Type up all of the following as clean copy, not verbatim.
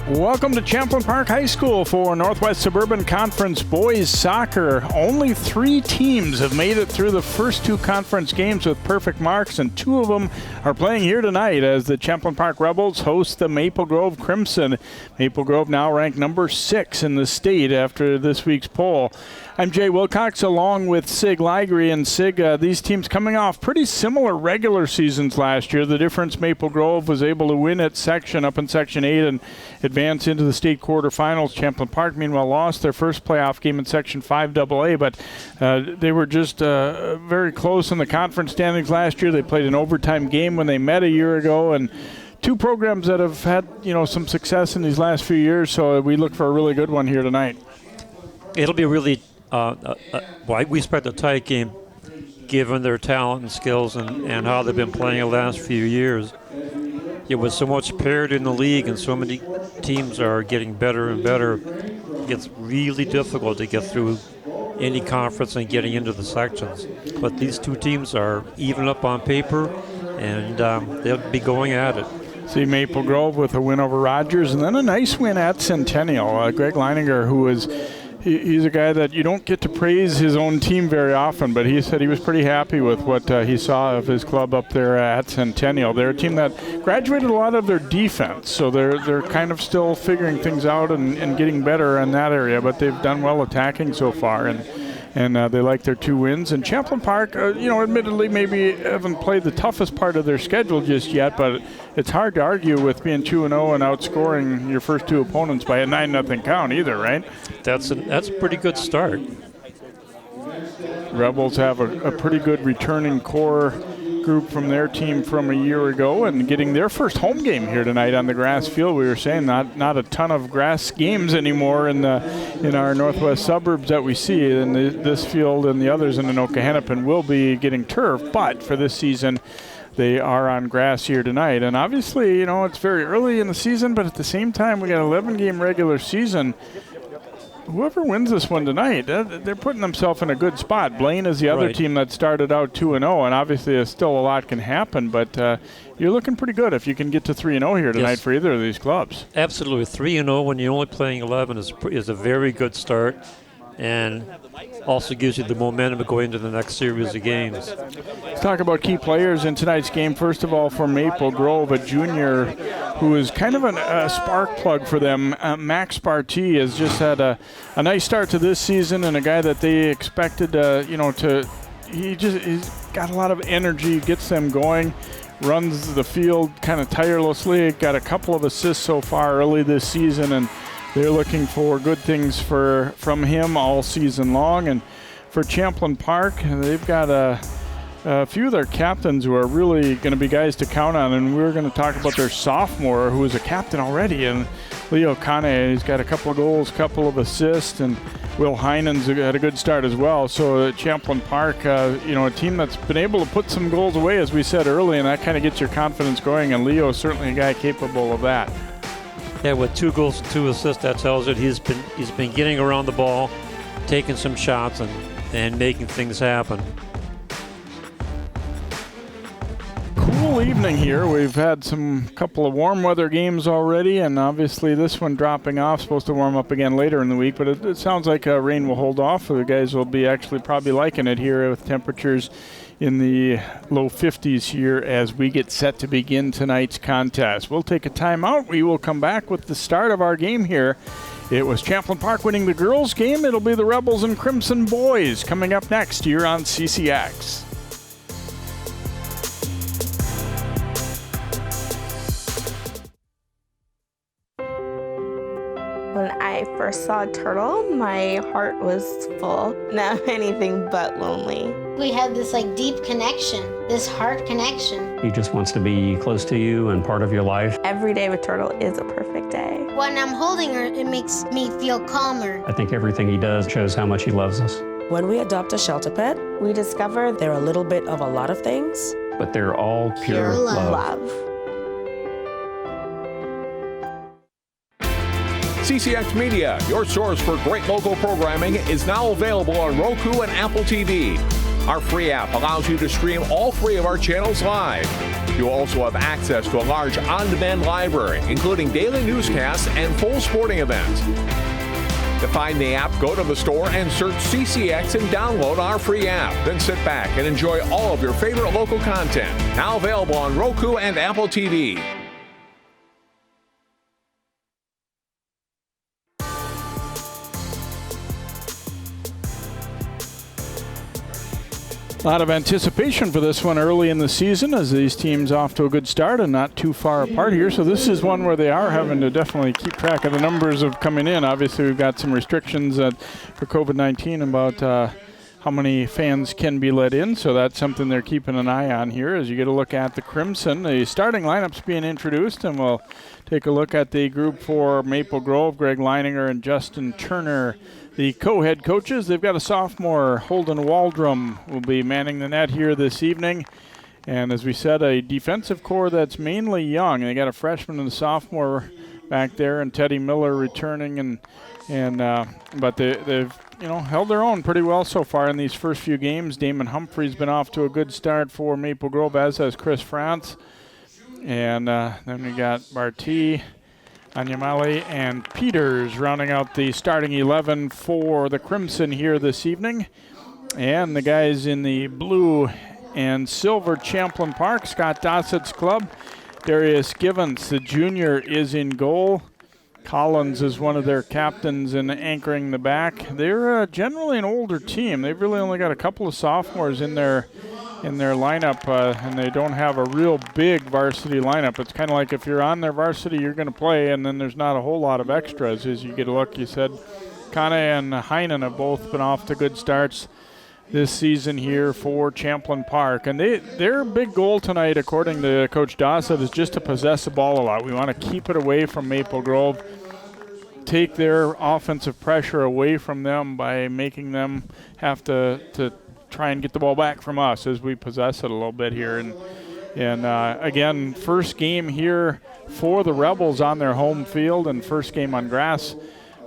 Welcome to Champlin Park High School for Northwest Suburban Conference Boys Soccer. Only 3 teams have made it through the first 2 conference games with perfect marks, and 2 of them are playing here tonight as the Champlin Park Rebels host the Maple Grove Crimson. Maple Grove now ranked number 6 in the state after this week's poll. I'm Jay Wilcox along with Sig Ligry, and Sig, these teams coming off pretty similar regular seasons last year. The difference, Maple Grove was able to win its section up in Section 8 and advance into the state quarterfinals. Champlin Park, meanwhile, lost their first playoff game in Section 5 AA, but they were just very close in the conference standings last year. They played an overtime game when they met a year ago, and 2 programs that have had, some success in these last few years, so we look for a really good one here tonight. It'll be really we expect a tight game given their talent and skills and how they've been playing the last few years. It was so much parity in the league and so many teams are getting better and better. It gets really difficult to get through any conference and getting into the sections. But these 2 teams are even up on paper, and they'll be going at it. See Maple Grove with a win over Rogers and then a nice win at Centennial. Greg Leininger, who was he's a guy that you don't get to praise his own team very often, but he said he was pretty happy with what he saw of his club up there at Centennial. They're a team that graduated a lot of their defense, so they're kind of still figuring things out and getting better in that area, but they've done well attacking so far, and they like their 2 wins. And Champlin Park, admittedly maybe haven't played the toughest part of their schedule just yet, but it's hard to argue with being 2-0 and outscoring your first 2 opponents by a 9-0 count either, right? That's a pretty good start. Rebels have a pretty good returning core group from their team from a year ago and getting their first home game here tonight on the grass field. We were saying not a ton of grass games anymore in our Northwest Suburbs that we see, and this field and the others in Anoka Hennepin will be getting turf, but for this season they are on grass here tonight. And obviously, it's very early in the season, but at the same time we got an 11-game regular season. Whoever wins this one tonight, they're putting themselves in a good spot. Blaine is the other team that started out 2-0, and obviously still a lot can happen, but you're looking pretty good if you can get to 3-0 here tonight for either of these clubs. Absolutely. 3-0 when you're only playing 11 is a very good start, and also gives you the momentum to go into the next series of games. Let's talk about key players in tonight's game. First of all, for Maple Grove, a junior who is kind of a spark plug for them. Max Barty has just had a nice start to this season, and a guy that they expected, he's got a lot of energy, gets them going, runs the field kind of tirelessly, got a couple of assists so far early this season, and they're looking for good things from him all season long. And for Champlin Park, they've got a few of their captains who are really going to be guys to count on, and we're going to talk about their sophomore who is a captain already, and Leo Kane. He's got a couple of goals, couple of assists, and Will Heinen's had a good start as well. So Champlin Park, a team that's been able to put some goals away, as we said early, and that kind of gets your confidence going, and Leo is certainly a guy capable of that. Yeah, with 2 goals and 2 assists, that tells it he's been getting around the ball, taking some shots, and making things happen. Cool evening here. We've had some couple of warm weather games already, and obviously this one dropping off, supposed to warm up again later in the week, but it sounds like rain will hold off. The guys will be actually probably liking it here with temperatures in the low 50s here as we get set to begin tonight's contest. We'll take a timeout. We will come back with the start of our game here. It was Champlin Park winning the girls' game. It'll be the Rebels and Crimson boys coming up next here on CCX. When I first saw a turtle, my heart was full. Now anything but lonely. We had this deep connection, this heart connection. He just wants to be close to you and part of your life. Every day with Turtle is a perfect day. When I'm holding her, it makes me feel calmer. I think everything he does shows how much he loves us. When we adopt a shelter pet, we discover they're a little bit of a lot of things. But they're all pure love. CCX Media, your source for great local programming, is now available on Roku and Apple TV. Our free app allows you to stream all 3 of our channels live. You'll also have access to a large on-demand library, including daily newscasts and full sporting events. To find the app, go to the store and search CCX and download our free app. Then sit back and enjoy all of your favorite local content. Now available on Roku and Apple TV. A lot of anticipation for this one early in the season as these teams off to a good start and not too far apart here. So this is one where they are having to definitely keep track of the numbers of coming in. Obviously, we've got some restrictions for COVID-19 about how many fans can be let in. So that's something they're keeping an eye on here as you get a look at the Crimson. The starting lineup's being introduced, and we'll take a look at the group for Maple Grove. Greg Leininger and Justin Turner, the co-head coaches. They've got a sophomore, Holden Waldrum, will be manning the net here this evening. And as we said, a defensive core that's mainly young. They got a freshman and a sophomore back there, and Teddy Miller returning. But they've held their own pretty well so far in these first few games. Damon Humphrey's been off to a good start for Maple Grove, as has Chris France. And then we got Barty, Anyamale, and Peters rounding out the starting 11 for the Crimson here this evening. And the guys in the blue and silver Champlin Park, Scott Dossett's club. Darius Givens, the junior, is in goal. Collins is one of their captains and anchoring the back. They're generally an older team. They've really only got a couple of sophomores in their lineup, and they don't have a real big varsity lineup. It's kind of like if you're on their varsity, you're going to play, and then there's not a whole lot of extras as you get a look. You said Kane and Heinen have both been off to good starts this season here for Champlin Park. And their big goal tonight, according to Coach Dossett, is just to possess the ball a lot. We want to keep it away from Maple Grove, take their offensive pressure away from them by making them have to try and get the ball back from us as we possess it a little bit here. And again, first game here for the Rebels on their home field, and first game on grass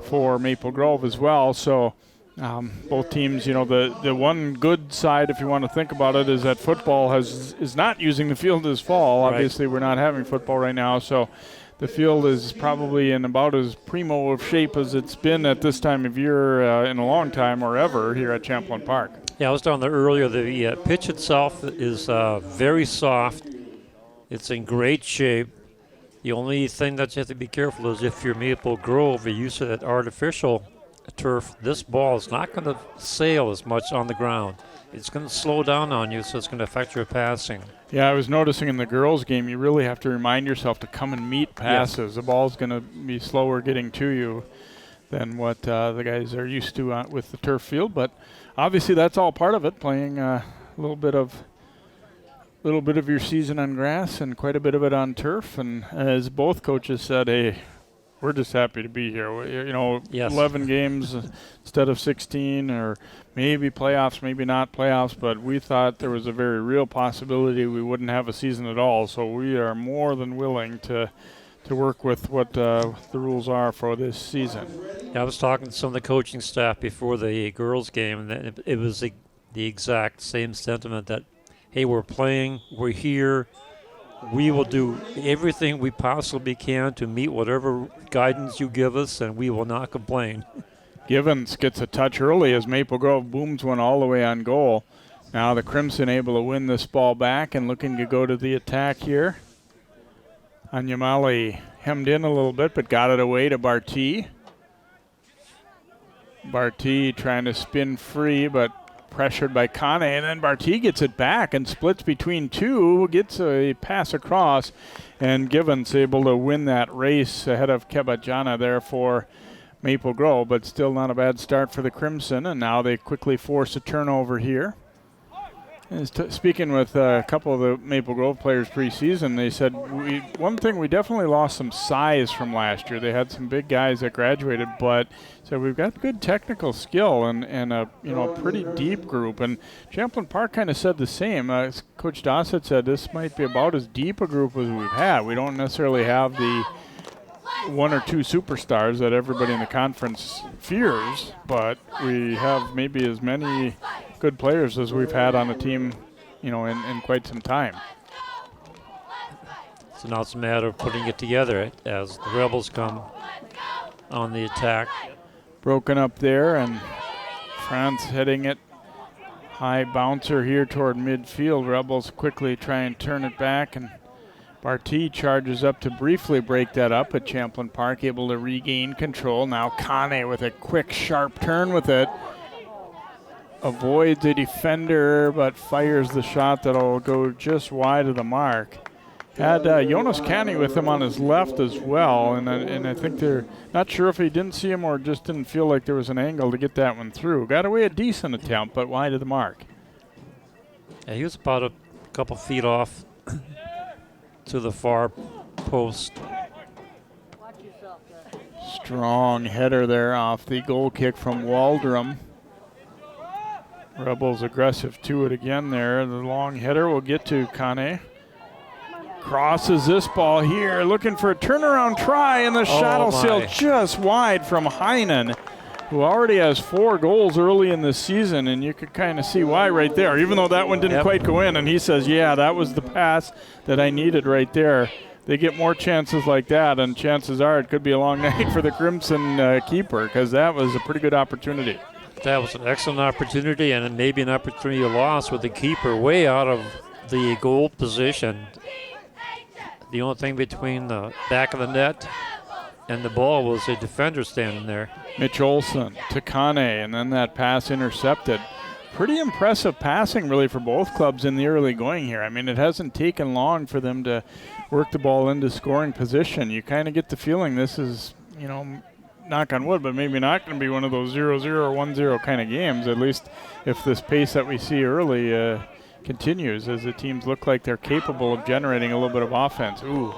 for Maple Grove as well. So both teams, the one good side, if you want to think about it, is that football is not using the field this fall. Right. Obviously, we're not having football right now, so the field is probably in about as primo of shape as it's been at this time of year in a long time or ever here at Champlin Park. Yeah, I was down there earlier. The pitch itself is very soft. It's in great shape. The only thing that you have to be careful is if you're Maple Grove, you're used to that artificial turf, this ball is not going to sail as much on the ground. It's going to slow down on you, so it's going to affect your passing. Yeah, I was noticing in the girls' game, you really have to remind yourself to come and meet passes. Yes. The ball's going to be slower getting to you than what the guys are used to with the turf field. But obviously, that's all part of it. Playing a little bit of your season on grass and quite a bit of it on turf. And as both coaches said, hey, we're just happy to be here. Yes. 11 games instead of 16, or maybe playoffs, maybe not playoffs, but we thought there was a very real possibility we wouldn't have a season at all. So we are more than willing to work with what the rules are for this season. Yeah, I was talking to some of the coaching staff before the girls' game, and it was the exact same sentiment that, hey, we're playing, we're here, we will do everything we possibly can to meet whatever guidance you give us, and we will not complain. Givens gets a touch early as Maple Grove booms one all the way on goal. Now the Crimson able to win this ball back and looking to go to the attack here. Anyamale hemmed in a little bit, but got it away to Barty. Barty trying to spin free, but pressured by Kane, and then Barty gets it back and splits between two, gets a pass across, and Givens able to win that race ahead of Kebajana there for Maple Grove, but still not a bad start for the Crimson, and now they quickly force a turnover here. Speaking with a couple of the Maple Grove players preseason, they said one thing, we definitely lost some size from last year. They had some big guys that graduated, but so we've got good technical skill and a pretty deep group. And Champlin Park kind of said the same. Coach Dossett said this might be about as deep a group as we've had. We don't necessarily have the one or two superstars that everybody in the conference fears, but we have maybe as many good players as we've had on the team, in quite some time. So now it's a matter of putting it together as the Rebels come on the attack. Broken up there, and France heading it. High bouncer here toward midfield. Rebels quickly try and turn it back, and Barty charges up to briefly break that up at Champlin Park, able to regain control. Now Kane with a quick, sharp turn with it. Avoids a defender, but fires the shot that'll go just wide of the mark. Had Jonas Kane with him on his left as well, and I think they're not sure if he didn't see him or just didn't feel like there was an angle to get that one through. Got away a decent attempt, but wide of the mark. Yeah, he was about a couple feet off to the far post. Strong header there off the goal kick from Waldrum. Rebels aggressive to it again there. The long header will get to Kane. Crosses this ball here, looking for a turnaround try, and the shot will sail just wide from Heinen, who already has 4 goals early in this season, and you could kind of see why right there, even though that one didn't quite go in. And he says, yeah, that was the pass that I needed right there. They get more chances like that, and chances are it could be a long night for the Crimson keeper, because that was a pretty good opportunity. That was an excellent opportunity, and maybe an opportunity lost with the keeper way out of the goal position. The only thing between the back of the net and the ball was a defender standing there. Mitch Olsen to Kane, and then that pass intercepted. Pretty impressive passing, really, for both clubs in the early going here. I mean, it hasn't taken long for them to work the ball into scoring position. You kind of get the feeling this is, knock on wood, but maybe not going to be one of those 0-0 or 1-0 kind of games, at least if this pace that we see early continues, as the teams look like they're capable of generating a little bit of offense. Ooh,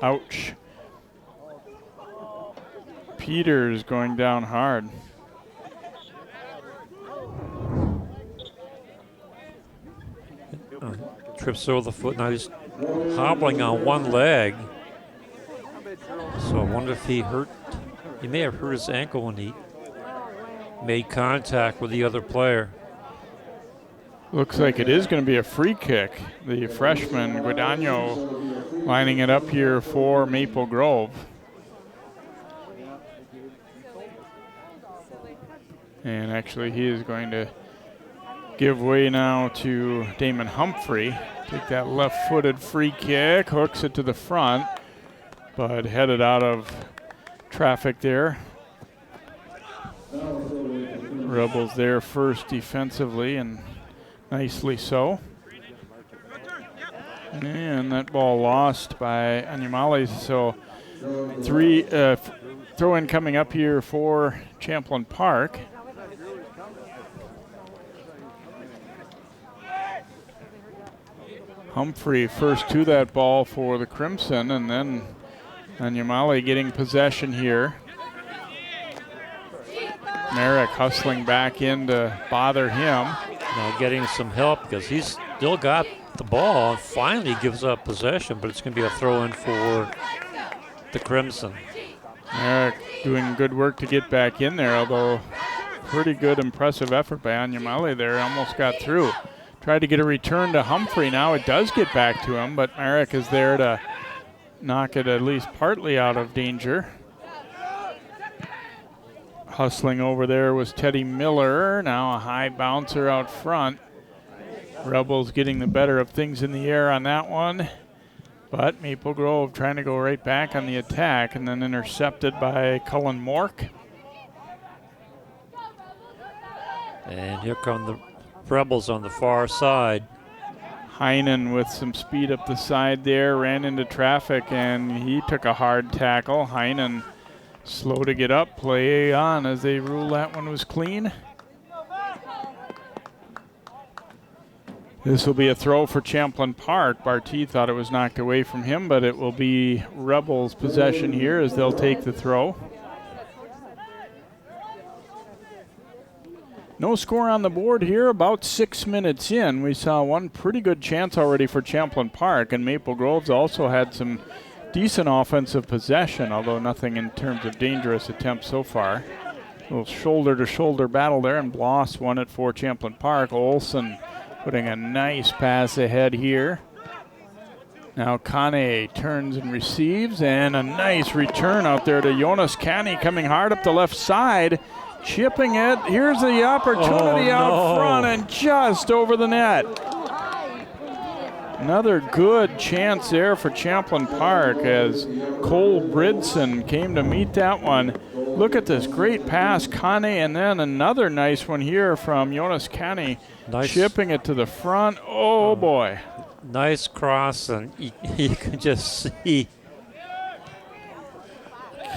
ouch. Peters going down hard. Trips over the foot. Now he's hobbling on one leg. So I wonder if he may have hurt his ankle when he made contact with the other player. Looks like it is going to be a free kick. The freshman, Guadagno, lining it up here for Maple Grove. And actually he is going to give way now to Damon Humphrey. Take that left-footed free kick, hooks it to the front, but headed out of traffic there. Rebels there first defensively, and nicely so. And that ball lost by Animales. So throw-in coming up here for Champlin Park. Humphrey first to that ball for the Crimson, and then Anyamale getting possession here. Merrick hustling back in to bother him. Now getting some help because he's still got the ball and finally gives up possession, but it's going to be a throw-in for the Crimson. Merrick doing good work to get back in there, although pretty good, impressive effort by Anyamale there. Almost got through. Tried to get a return to Humphrey. Now it does get back to him, but Merrick is there to knock it at least partly out of danger. Hustling over there was Teddy Miller. Now a high bouncer out front. Rebels getting the better of things in the air on that one. But Maple Grove trying to go right back on the attack, and then intercepted by Cullen Mork. And here come the Rebels on the far side. Heinen with some speed up the side there, ran into traffic, and he took a hard tackle. Heinen slow to get up, play on as they rule that one was clean. This will be a throw for Champlin Park. Barty thought it was knocked away from him, but it will be Rebels possession here as they'll take the throw. No score on the board here, about 6 minutes in. We saw one pretty good chance already for Champlin Park, and Maple Grove's also had some decent offensive possession, although nothing in terms of dangerous attempts so far. Little shoulder-to-shoulder battle there, and Bloss won it for Champlin Park. Olsen putting a nice pass ahead here. Now Kane turns and receives, and a nice return out there to Jonas Kane, coming hard up the left side, chipping it. Here's the opportunity out front and just over the net. Another good chance there for Champlin Park as Cole Bridson came to meet that one. Look at this great pass, Kane, and then another nice one here from Jonas Kane, chipping it to the front. Oh boy. Nice cross, and you can just see.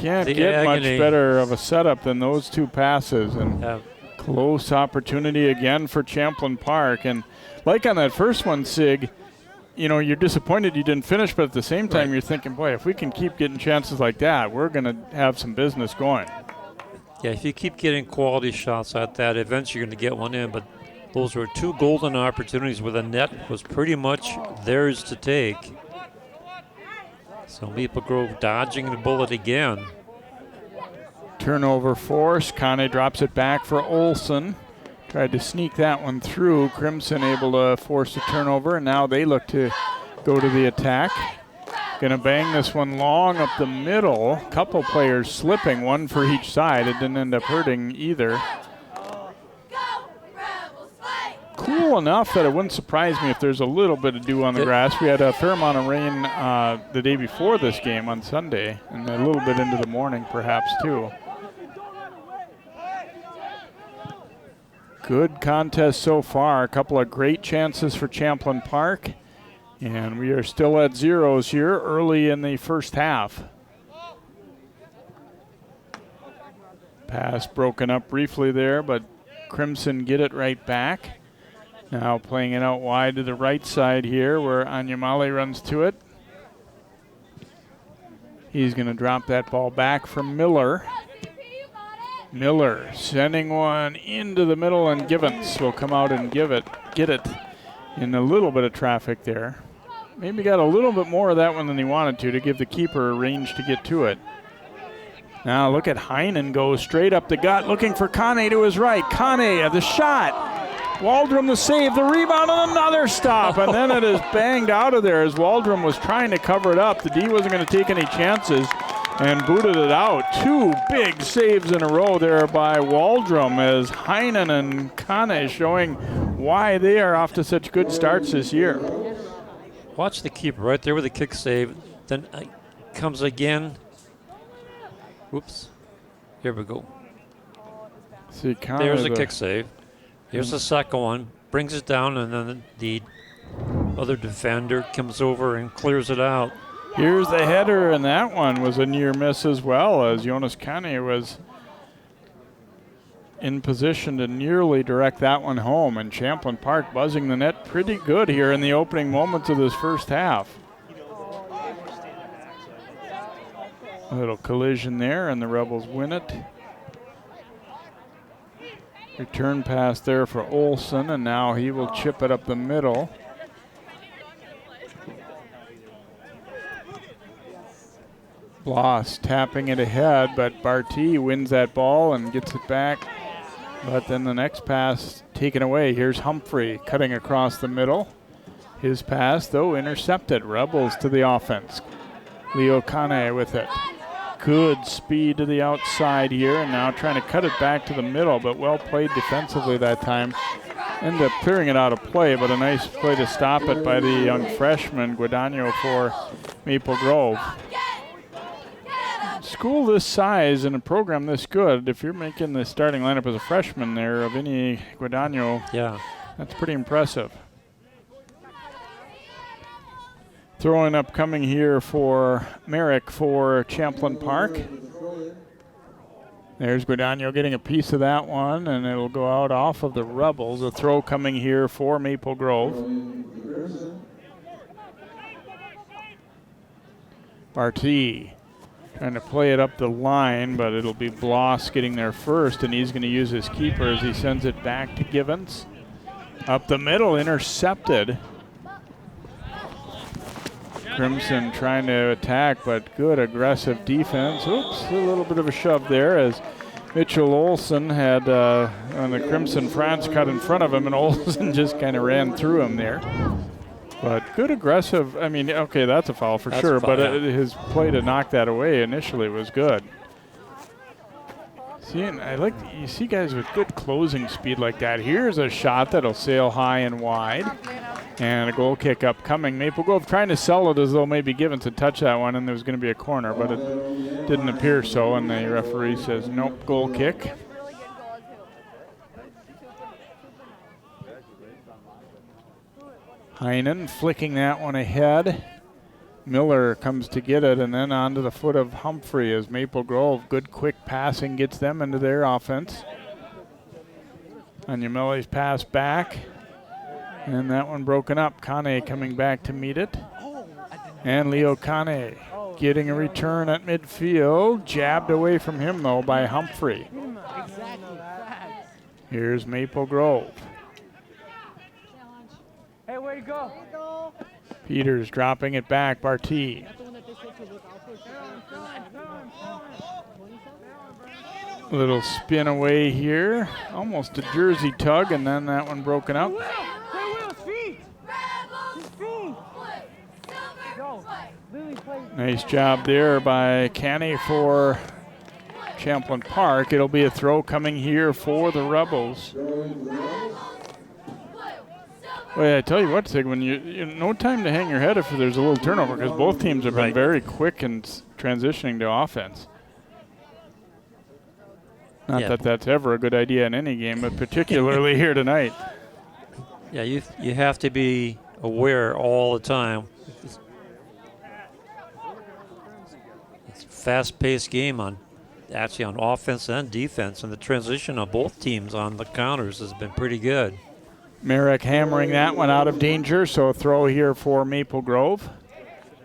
Can't get much better of a setup than those two passes, and close opportunity again for Champlin Park. And like on that first one, Sig, you know, you're disappointed you didn't finish, but at the same time, you're thinking, boy, if we can keep getting chances like that, we're going to have some business going. Yeah, if you keep getting quality shots at that, eventually you're going to get one in. But those were two golden opportunities where the net was pretty much theirs to take. So Maple Grove dodging the bullet again. Turnover force. Kane drops it back for Olsen. Tried to sneak that one through. Crimson able to force a turnover, and now they look to go to the attack. Gonna bang this one long up the middle. Couple players slipping, one for each side. It didn't end up hurting either. Cool enough that it wouldn't surprise me if there's a little bit of dew on the grass. We had a fair amount of rain the day before this game on Sunday, and a little bit into the morning perhaps too. Good contest so far. A couple of great chances for Champlin Park. And we are still at zeros here early in the first half. Pass broken up briefly there, but Crimson get it right back. Now playing it out wide to the right side here where Anyamale runs to it. He's going to drop that ball back from Miller. Miller sending one into the middle, and Givens will come out and get it in a little bit of traffic there. Maybe got a little bit more of that one than he wanted to give the keeper a range to get to it. Now look at Heinen go straight up the gut, looking for Kane to his right. Kane, the shot. Waldrom the save, the rebound, and another stop. And then it is banged out of there as Waldrom was trying to cover it up. The D wasn't going to take any chances and booted it out. Two big saves in a row there by Waldrom as Heinen and Kane showing why they are off to such good starts this year. Watch the keeper right there with a kick save. Then comes again. Whoops. Here we go. See, there's the kick save. Here's the second one. Brings it down, and then the other defender comes over and clears it out. Here's the header, and that one was a near miss as well, as Jonas Kane was in position to nearly direct that one home, and Champlin Park buzzing the net pretty good here in the opening moments of this first half. A little collision there, and the Rebels win it. Return pass there for Olsen, and now he will chip it up the middle. Bloss tapping it ahead, but Barty wins that ball and gets it back. But then the next pass taken away. Here's Humphrey cutting across the middle. His pass, though, intercepted. Rebels to the offense. Leo Kane with it. Good speed to the outside here, and now trying to cut it back to the middle, but well played defensively that time. Ended up clearing it out of play, but a nice play to stop it by the young freshman, Guadagno, for Maple Grove. School this size and a program this good, if you're making the starting lineup as a freshman there of any Guadagno, that's pretty impressive. Throwing up coming here for Merrick for Champlin Park. There's Guadagno getting a piece of that one, and it'll go out off of the Rebels. A throw coming here for Maple Grove. Barty trying to play it up the line, but it'll be Bloss getting there first, and he's going to use his keeper as he sends it back to Givens. Up the middle, intercepted. Crimson trying to attack, but good aggressive defense. Oops, a little bit of a shove there as Mitchell Olsen had on the Crimson France cut in front of him, and Olsen just kind of ran through him there. But good aggressive. I mean, okay, that's a foul for sure, but his play to knock that away initially was good. See, and you see guys with good closing speed like that. Here's a shot that'll sail high and wide, and a goal kick upcoming. Maple Grove trying to sell it as though maybe Givens had touched that one and there was going to be a corner, but it didn't appear so, and the referee says nope, goal kick. Heinen flicking that one ahead. Miller comes to get it, and then onto the foot of Humphrey as Maple Grove. Good quick passing gets them into their offense. Anyamele's pass back, and that one broken up. Kane coming back to meet it. And Leo Kane getting a return at midfield. Jabbed away from him, though, by Humphrey. Here's Maple Grove. Hey, where you go? Peters dropping it back. Barty. Little spin away here. Almost a jersey tug, and then that one broken up. Nice job there by Canny for Champlin Park. It'll be a throw coming here for the Rebels. Well, I tell you what, Sig, when you no time to hang your head if there's a little turnover, because both teams have been very quick in transitioning to offense. Not that that's ever a good idea in any game, but particularly here tonight. Yeah, you have to be aware all the time. It's a fast-paced game on offense and defense, and the transition of both teams on the counters has been pretty good. Merrick hammering that one out of danger, so a throw here for Maple Grove.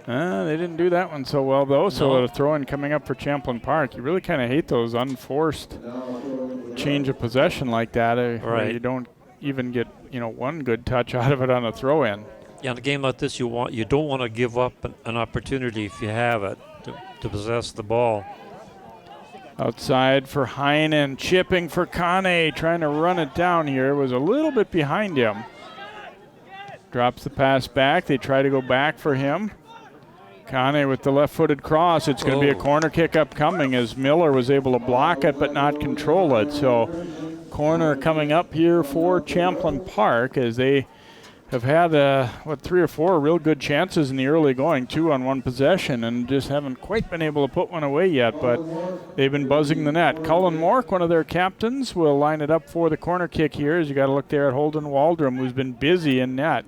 They didn't do that one so well, though, so a throw-in coming up for Champlin Park. You really kind of hate those unforced change of possession like that, where you don't even get one good touch out of it on a throw-in. Yeah, in a game like this, you don't want to give up an opportunity if you have it to possess the ball. Outside for Heinen, chipping for Kane, trying to run it down here. Was a little bit behind him. Drops the pass back. They try to go back for him. Kane with the left-footed cross. It's going to be a corner kick upcoming as Miller was able to block it but not control it. So corner coming up here for Champlin Park as they have had, 3 or 4 real good chances in the early going, 2 on 1 possession, and just haven't quite been able to put one away yet, but they've been buzzing the net. Cullen Mork, one of their captains, will line it up for the corner kick here, as you got to look there at Holden Waldrum, who's been busy in net.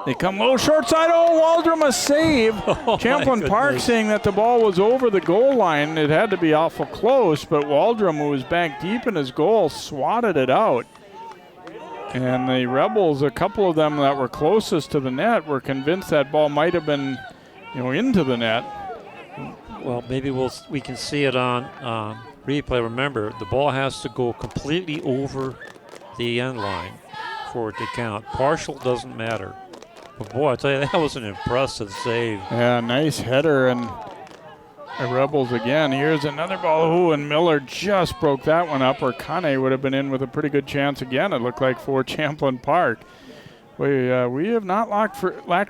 They come low, short side. Waldrum a save. Champlin Park saying that the ball was over the goal line. It had to be awful close, but Waldrum, who was back deep in his goal, swatted it out. And the Rebels, a couple of them that were closest to the net, were convinced that ball might have been, into the net. Well, maybe we can see it on replay. Remember, the ball has to go completely over the end line for it to count. Partial doesn't matter. But boy, I tell you, that was an impressive save. Yeah, nice header, and the Rebels again. Here's another ball. And Miller just broke that one up, where Kane would have been in with a pretty good chance again, it looked like, for Champlin Park. We have not lacked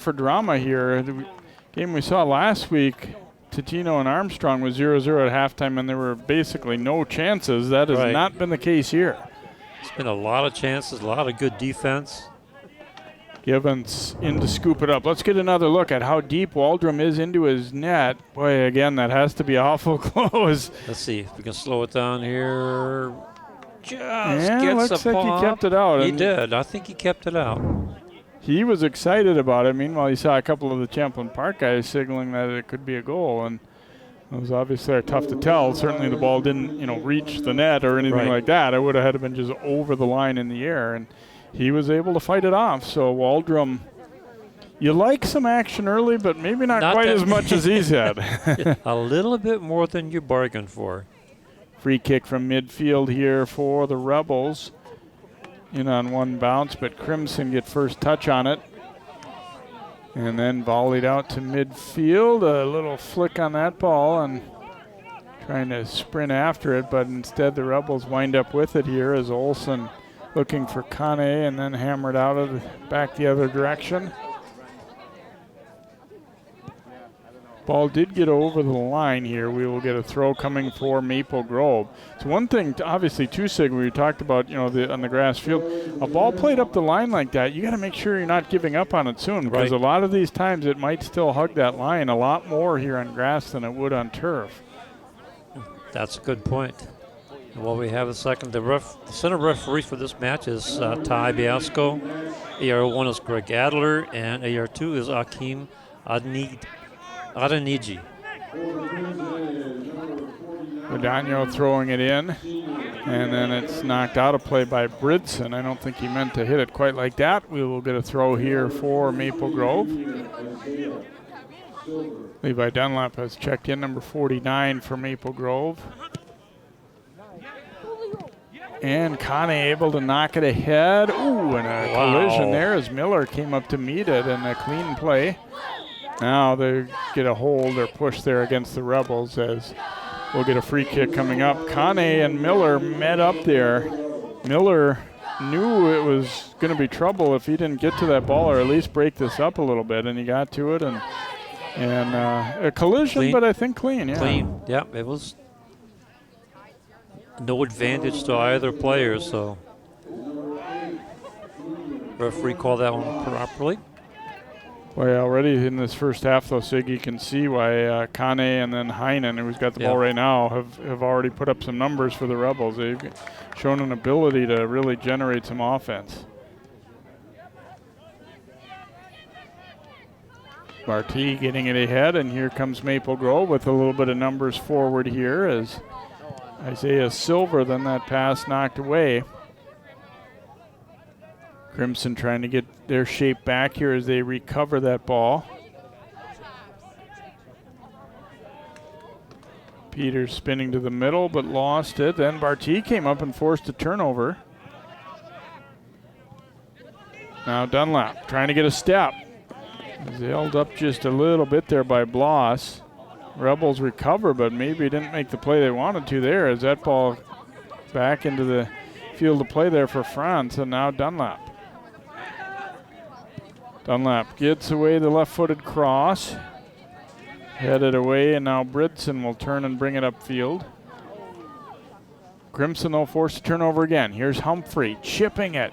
for drama here. The game we saw last week, Totino and Armstrong was 0-0 at halftime, and there were basically no chances. That has not been the case here. It's been a lot of chances, a lot of good defense. Givens in to scoop it up. Let's get another look at how deep Waldrum is into his net. Boy, again, that has to be awful close. Let's see if we can slow it down here. Looks like he kept it out. He did. I think he kept it out. He was excited about it. Meanwhile, he saw a couple of the Champlin Park guys signaling that it could be a goal, and those obviously are tough to tell. Certainly the ball didn't, reach the net or anything like that. It would have had to been just over the line in the air, and he was able to fight it off. So Waldrum, you like some action early, but maybe not quite as much as he's had. A little bit more than you bargained for. Free kick from midfield here for the Rebels. In on one bounce, but Crimson get first touch on it. And then volleyed out to midfield. A little flick on that ball, and trying to sprint after it, but instead the Rebels wind up with it here as Olsen looking for Kane and then hammered out of back the other direction. Ball did get over the line here. We will get a throw coming for Maple Grove. So one thing, obviously, too, Sig, we talked about, you know, on the grass field, a ball played up the line like that, you got to make sure you're not giving up on it soon, because a lot of these times it might still hug that line a lot more here on grass than it would on turf. That's a good point. Well, we have a second. The center referee for this match is Ty Biasco. AR1 is Greg Adler, and AR2 is Akeem Adaniji. Godano throwing it in, and then it's knocked out of play by Bridson. I don't think he meant to hit it quite like that. We will get a throw here for Maple Grove. Levi Dunlap has checked in, number 49 for Maple Grove. And Kane able to knock it ahead. Ooh, and a collision there as Miller came up to meet it, and a clean play. Now they get a hold or push there against the Rebels as we'll get a free kick coming up. Kane and Miller met up there. Miller knew it was going to be trouble if he didn't get to that ball or at least break this up a little bit, and he got to it, and a collision, clean. But I think clean. Yeah. Clean. Yeah, it was no advantage to either player, so referee called that one properly. Well, already in this first half, though, Sig, you can see why Kane and then Heinen, who's got the ball right now, have already put up some numbers for the Rebels. They've shown an ability to really generate some offense. Barty getting it ahead, and here comes Maple Grove with a little bit of numbers forward here as Isaiah Silver, then that pass knocked away. Crimson trying to get their shape back here as they recover that ball. Peters spinning to the middle but lost it. Then Barty came up and forced a turnover. Now Dunlap trying to get a step. He's held up just a little bit there by Bloss. Rebels recover, but maybe didn't make the play they wanted to there as that ball back into the field of play there for France, and now Dunlap. Dunlap gets away the left-footed cross. Headed away, and now Bridson will turn and bring it upfield. Crimson will force a turnover again. Here's Humphrey chipping it.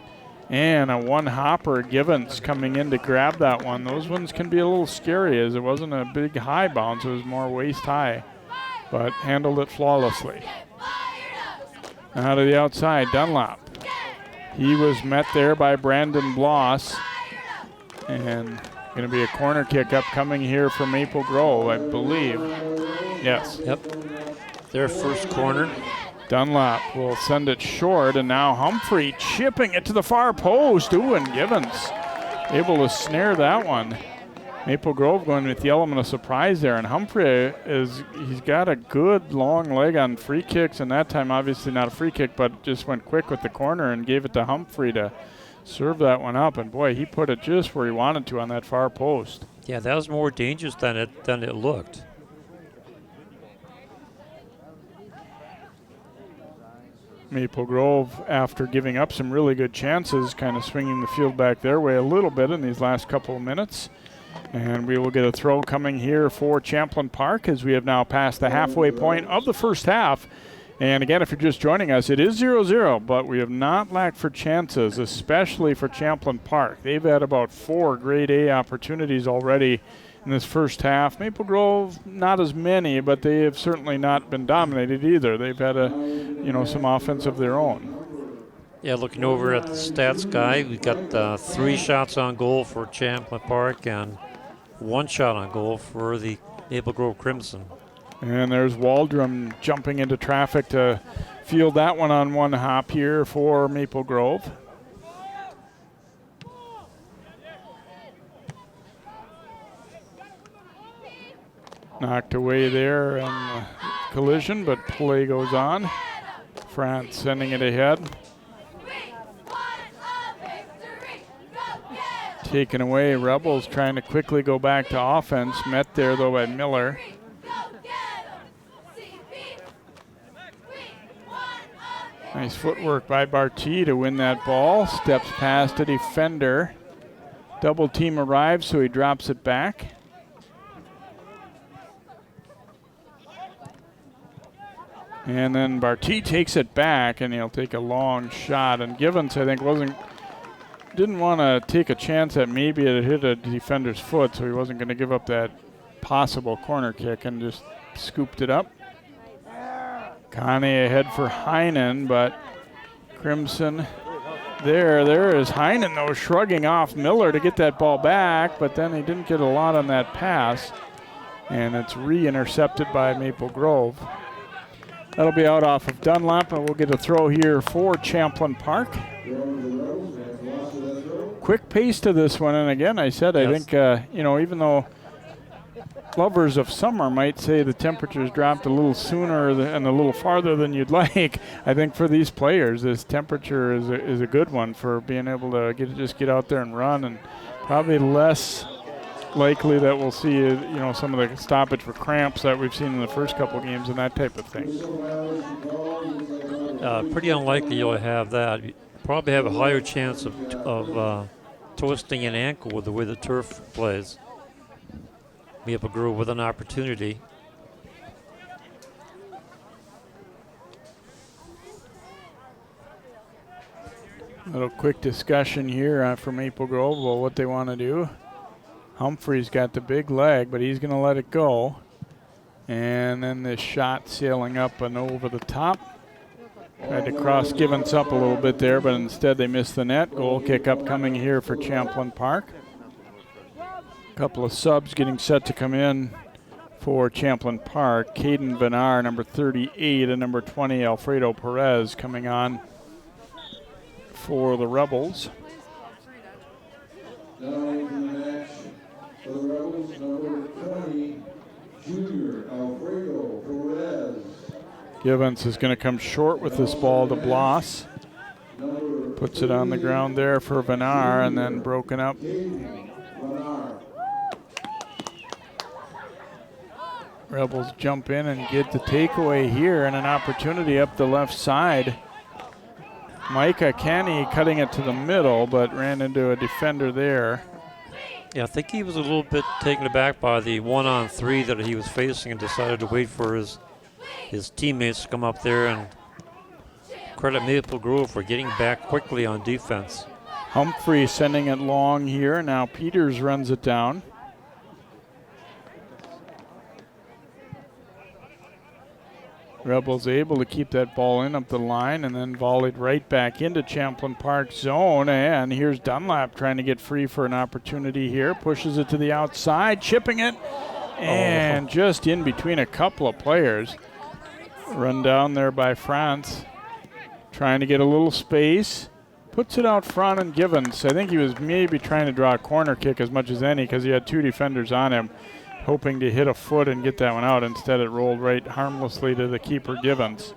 And a one-hopper, Givens coming in to grab that one. Those ones can be a little scary as it wasn't a big high bounce. It was more waist high, but handled it flawlessly. Now to the outside, Dunlap. He was met there by Brandon Bloss. And going to be a corner kick upcoming here for Maple Grove, I believe. Yes. Yep. Their first corner. Dunlap will send it short, and now Humphrey chipping it to the far post. Ooh, and Givens able to snare that one. Maple Grove going with the element of surprise there, and Humphrey he's got a good long leg on free kicks, and that time obviously not a free kick, but just went quick with the corner and gave it to Humphrey to serve that one up, and boy, he put it just where he wanted to on that far post. Yeah, that was more dangerous than it looked. Maple Grove, after giving up some really good chances, kind of swinging the field back their way a little bit in these last couple of minutes. And we will get a throw coming here for Champlin Park as we have now passed the halfway point of the first half. And again, if you're just joining us, it is 0-0, but we have not lacked for chances, especially for Champlin Park. They've had about 4 grade A opportunities already in this first half. Maple Grove, not as many, but they have certainly not been dominated either. They've had some offense of their own. Yeah, looking over at the stats guy, we've got 3 shots on goal for Champlin Park and 1 shot on goal for the Maple Grove Crimson. And there's Waldrum jumping into traffic to field that one on one hop here for Maple Grove. Knocked away there and collision, but play goes on. France sending it ahead. Taken away, Rebels trying to quickly go back to offense. Met there though by Miller. Nice footwork by Barty to win that ball. Steps past a defender. Double team arrives, so he drops it back. And then Barty takes it back, and he'll take a long shot. And Givens, I think, didn't want to take a chance that maybe it hit a defender's foot, so he wasn't going to give up that possible corner kick and just scooped it up. Connie ahead for Heinen, but Crimson there is Heinen, though, shrugging off Miller to get that ball back, but then he didn't get a lot on that pass, and it's re-intercepted by Maple Grove. That'll be out off of Dunlap, and we'll get a throw here for Champlin Park. Quick pace to this one, and again, I said, yes. I think, even though lovers of summer might say the temperatures dropped a little sooner and a little farther than you'd like, I think for these players, this temperature is a good one for being able to get out there and run, and probably less likely that we'll see some of the stoppage for cramps that we've seen in the first couple games and that type of thing. Pretty unlikely you'll have that. You probably have a higher chance of twisting an ankle with the way the turf plays. Maple Grove with an opportunity. A little quick discussion here for Maple Grove about what they want to do. Humphrey's got the big leg, but he's going to let it go. And then this shot sailing up and over the top. Tried to cross Givens up a little bit there, but instead they missed the net. Goal kick upcoming here for Champlin Park. A couple of subs getting set to come in for Champlin Park. Caden Vinar, number 38, and number 20, Alfredo Perez, coming on for the Rebels. Now into the match for the Rebels, number 20, junior Alfredo Perez. Givens is going to come short with this ball to Bloss. Puts it on the ground there for Vinar, and then broken up. Rebels jump in and get the takeaway here, and an opportunity up the left side. Micah Kenny cutting it to the middle, but ran into a defender there. Yeah, I think he was a little bit taken aback by the 1-on-3 that he was facing and decided to wait for his teammates to come up there, and credit Maple Grove for getting back quickly on defense. Humphrey sending it long here. Now Peters runs it down. Rebels able to keep that ball in up the line, and then volleyed right back into Champlin Park zone. And here's Dunlap trying to get free for an opportunity here. Pushes it to the outside, chipping it, and just in between a couple of players. Run down there by France. Trying to get a little space. Puts it out front, and Givens, I think he was maybe trying to draw a corner kick as much as any because he had two defenders on him, hoping to hit a foot and get that one out. Instead, it rolled right harmlessly to the keeper, Givens.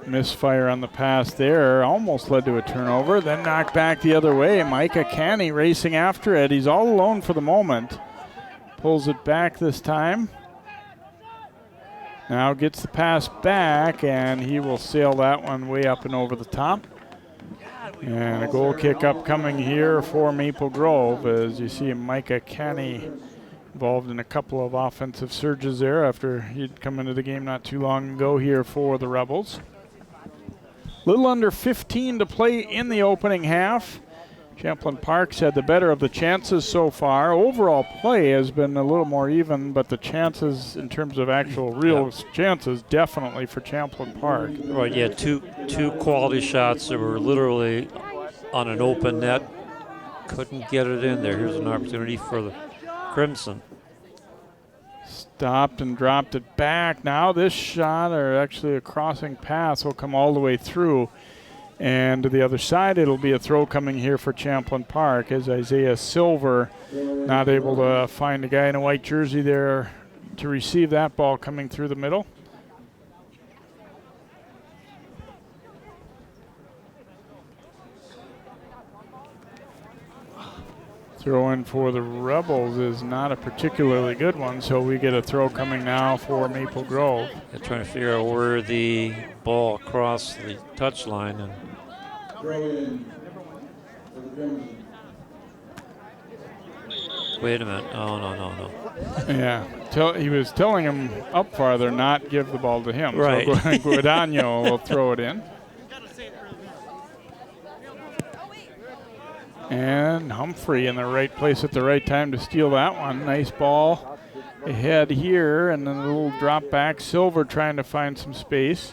Misfire on the pass there. Almost led to a turnover, then knocked back the other way. Micah Canny racing after it. He's all alone for the moment. Pulls it back this time. Now gets the pass back, and he will sail that one way up and over the top. And a goal kick upcoming here for Maple Grove, as you see Micah Canny involved in a couple of offensive surges there after he'd come into the game not too long ago here for the Rebels. Little under 15 to play in the opening half. Champlin Park's had the better of the chances so far. Overall play has been a little more even, but the chances in terms of actual real chances definitely for Champlin Park. Right, yeah, two quality shots that were literally on an open net. Couldn't get it in there. Here's an opportunity for the Crimson. Stopped and dropped it back. Now this shot, or actually a crossing pass, will come all the way through. And to the other side, it'll be a throw coming here for Champlin Park as Isaiah Silver not able to find a guy in a white jersey there to receive that ball coming through the middle. Throw in for the Rebels is not a particularly good one, so we get a throw coming now for Maple Grove. They're trying to figure out where the ball crossed the touchline. And Throw in for the Crimson. wait a minute. Oh, no. Yeah, he was telling him up farther not give the ball to him. Right. So Guadagno will throw it in. And Humphrey in the right place at the right time to steal that one. Nice ball ahead here, and then a little drop back. Silver trying to find some space.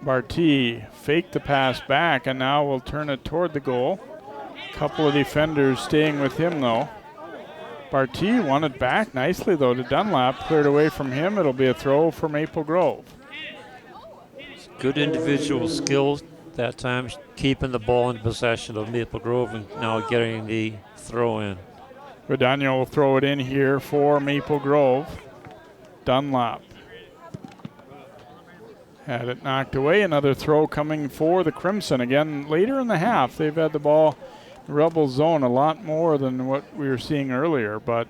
Barty faked the pass back, and now will turn it toward the goal. Couple of defenders staying with him, though. Barty won it back nicely, though, to Dunlap. Cleared away from him. It'll be a throw for Maple Grove. good individual skills that time, keeping the ball in possession of Maple Grove and now getting the throw in. Guadagno will throw it in here for Maple Grove. Dunlap had it knocked away. Another throw coming for the Crimson. Again, later in the half, they've had the ball in Rebel zone a lot more than what we were seeing earlier, but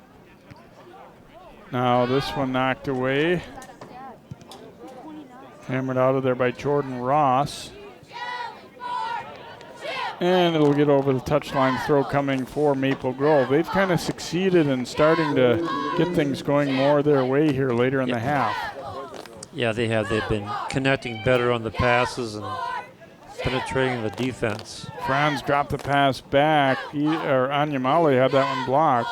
now this one knocked away. Hammered out of there by Jordan Ross. And it'll get over the touchline. Throw coming for Maple Grove. They've kind of succeeded in starting to get things going more their way here later in the half. Yeah, they have. They've been connecting better on the passes and penetrating the defense. Franz dropped the pass back. Anyamale had that one blocked.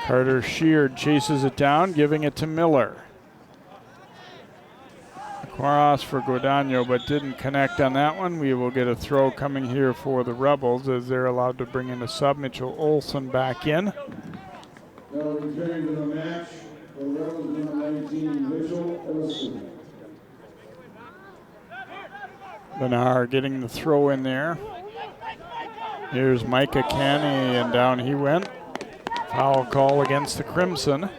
Carter Sheard chases it down, giving it to Miller. Quaras for Guadagno, but didn't connect on that one. We will get a throw coming here for the Rebels as they're allowed to bring in a sub. Mitchell Olson back in. Now returning to the match for Rebels number 19, Mitchell Olson. Benar getting the throw in there. Here's Micah Canny, and down he went. Foul call against the Crimson.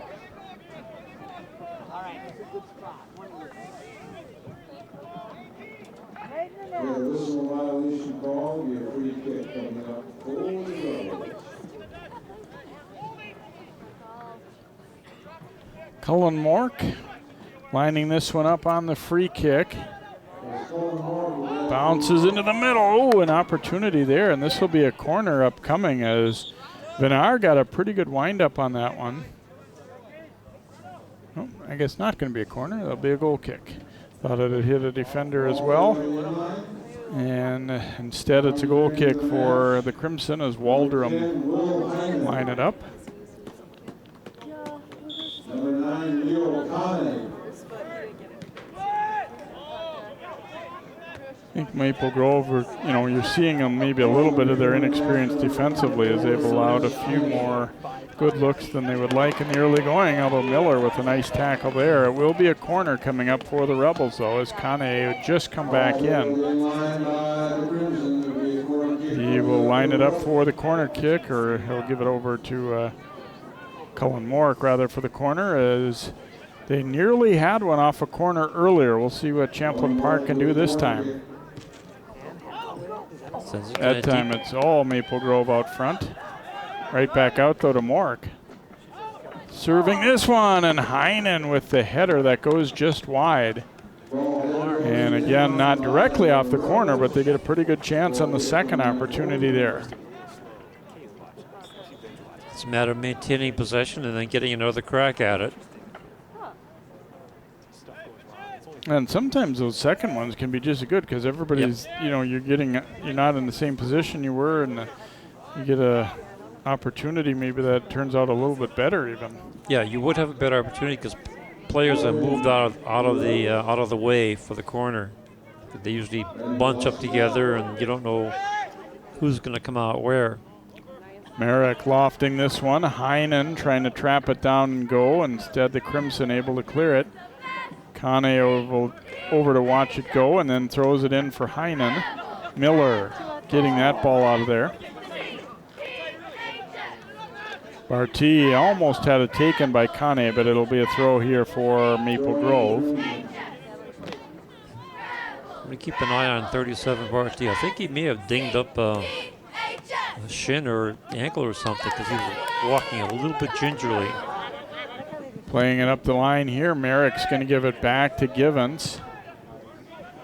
Additional violation call, be a free kick coming up for the Rebels. Cullen Mork lining this one up on the free kick. Bounces into the middle. Oh, an opportunity there, and this will be a corner upcoming as Benar got a pretty good wind-up on that one. Oh, I guess not going to be a corner. That'll be a goal kick. Thought it had hit a defender as well. And instead it's a goal kick for the Crimson as Waldrum line it up. Number 9, Leo Kane. I think Maple Grove, you're seeing them maybe a little bit of their inexperience defensively as they've allowed a few more good looks than they would like in the early going, although Miller with a nice tackle there. It will be a corner coming up for the Rebels, though, as Kane would just come back in. He will line it up for the corner kick, or he'll give it over to Cullen Mork, rather, for the corner, as they nearly had one off a corner earlier. We'll see what Champlin Park can do this time. That time it's all Maple Grove out front. Right back out, though, to Mork. Serving this one, and Heinen with the header that goes just wide. And again, not directly off the corner, but they get a pretty good chance on the second opportunity there. It's a matter of maintaining possession and then getting another crack at it. And sometimes those second ones can be just as good because everybody's, you're not in the same position you were, and you get a opportunity maybe that turns out a little bit better even. Yeah, you would have a better opportunity because players have moved out of the way for the corner. They usually bunch up together, and you don't know who's going to come out where. Merrick lofting this one. Heinen trying to trap it down and go. Instead, the Crimson able to clear it. Kane over to watch it go, and then throws it in for Heinen. Miller getting that ball out of there. Barty almost had it taken by Kane, but it'll be a throw here for Maple Grove. me keep an eye on 37 Barty. I think he may have dinged up a shin or ankle or something because he was walking a little bit gingerly. Playing it up the line here. Merrick's going to give it back to Givens.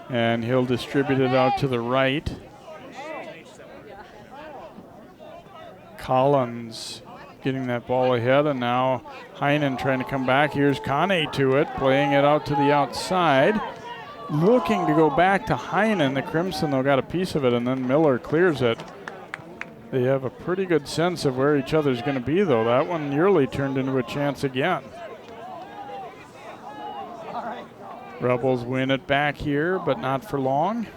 And he'll distribute it out to the right. Collins getting that ball ahead, and now Heinen trying to come back. Here's Kane to it, playing it out to the outside. Looking to go back to Heinen. The Crimson, though, got a piece of it, and then Miller clears it. They have a pretty good sense of where each other's going to be, though. That one nearly turned into a chance again. Rebels win it back here, but not for long.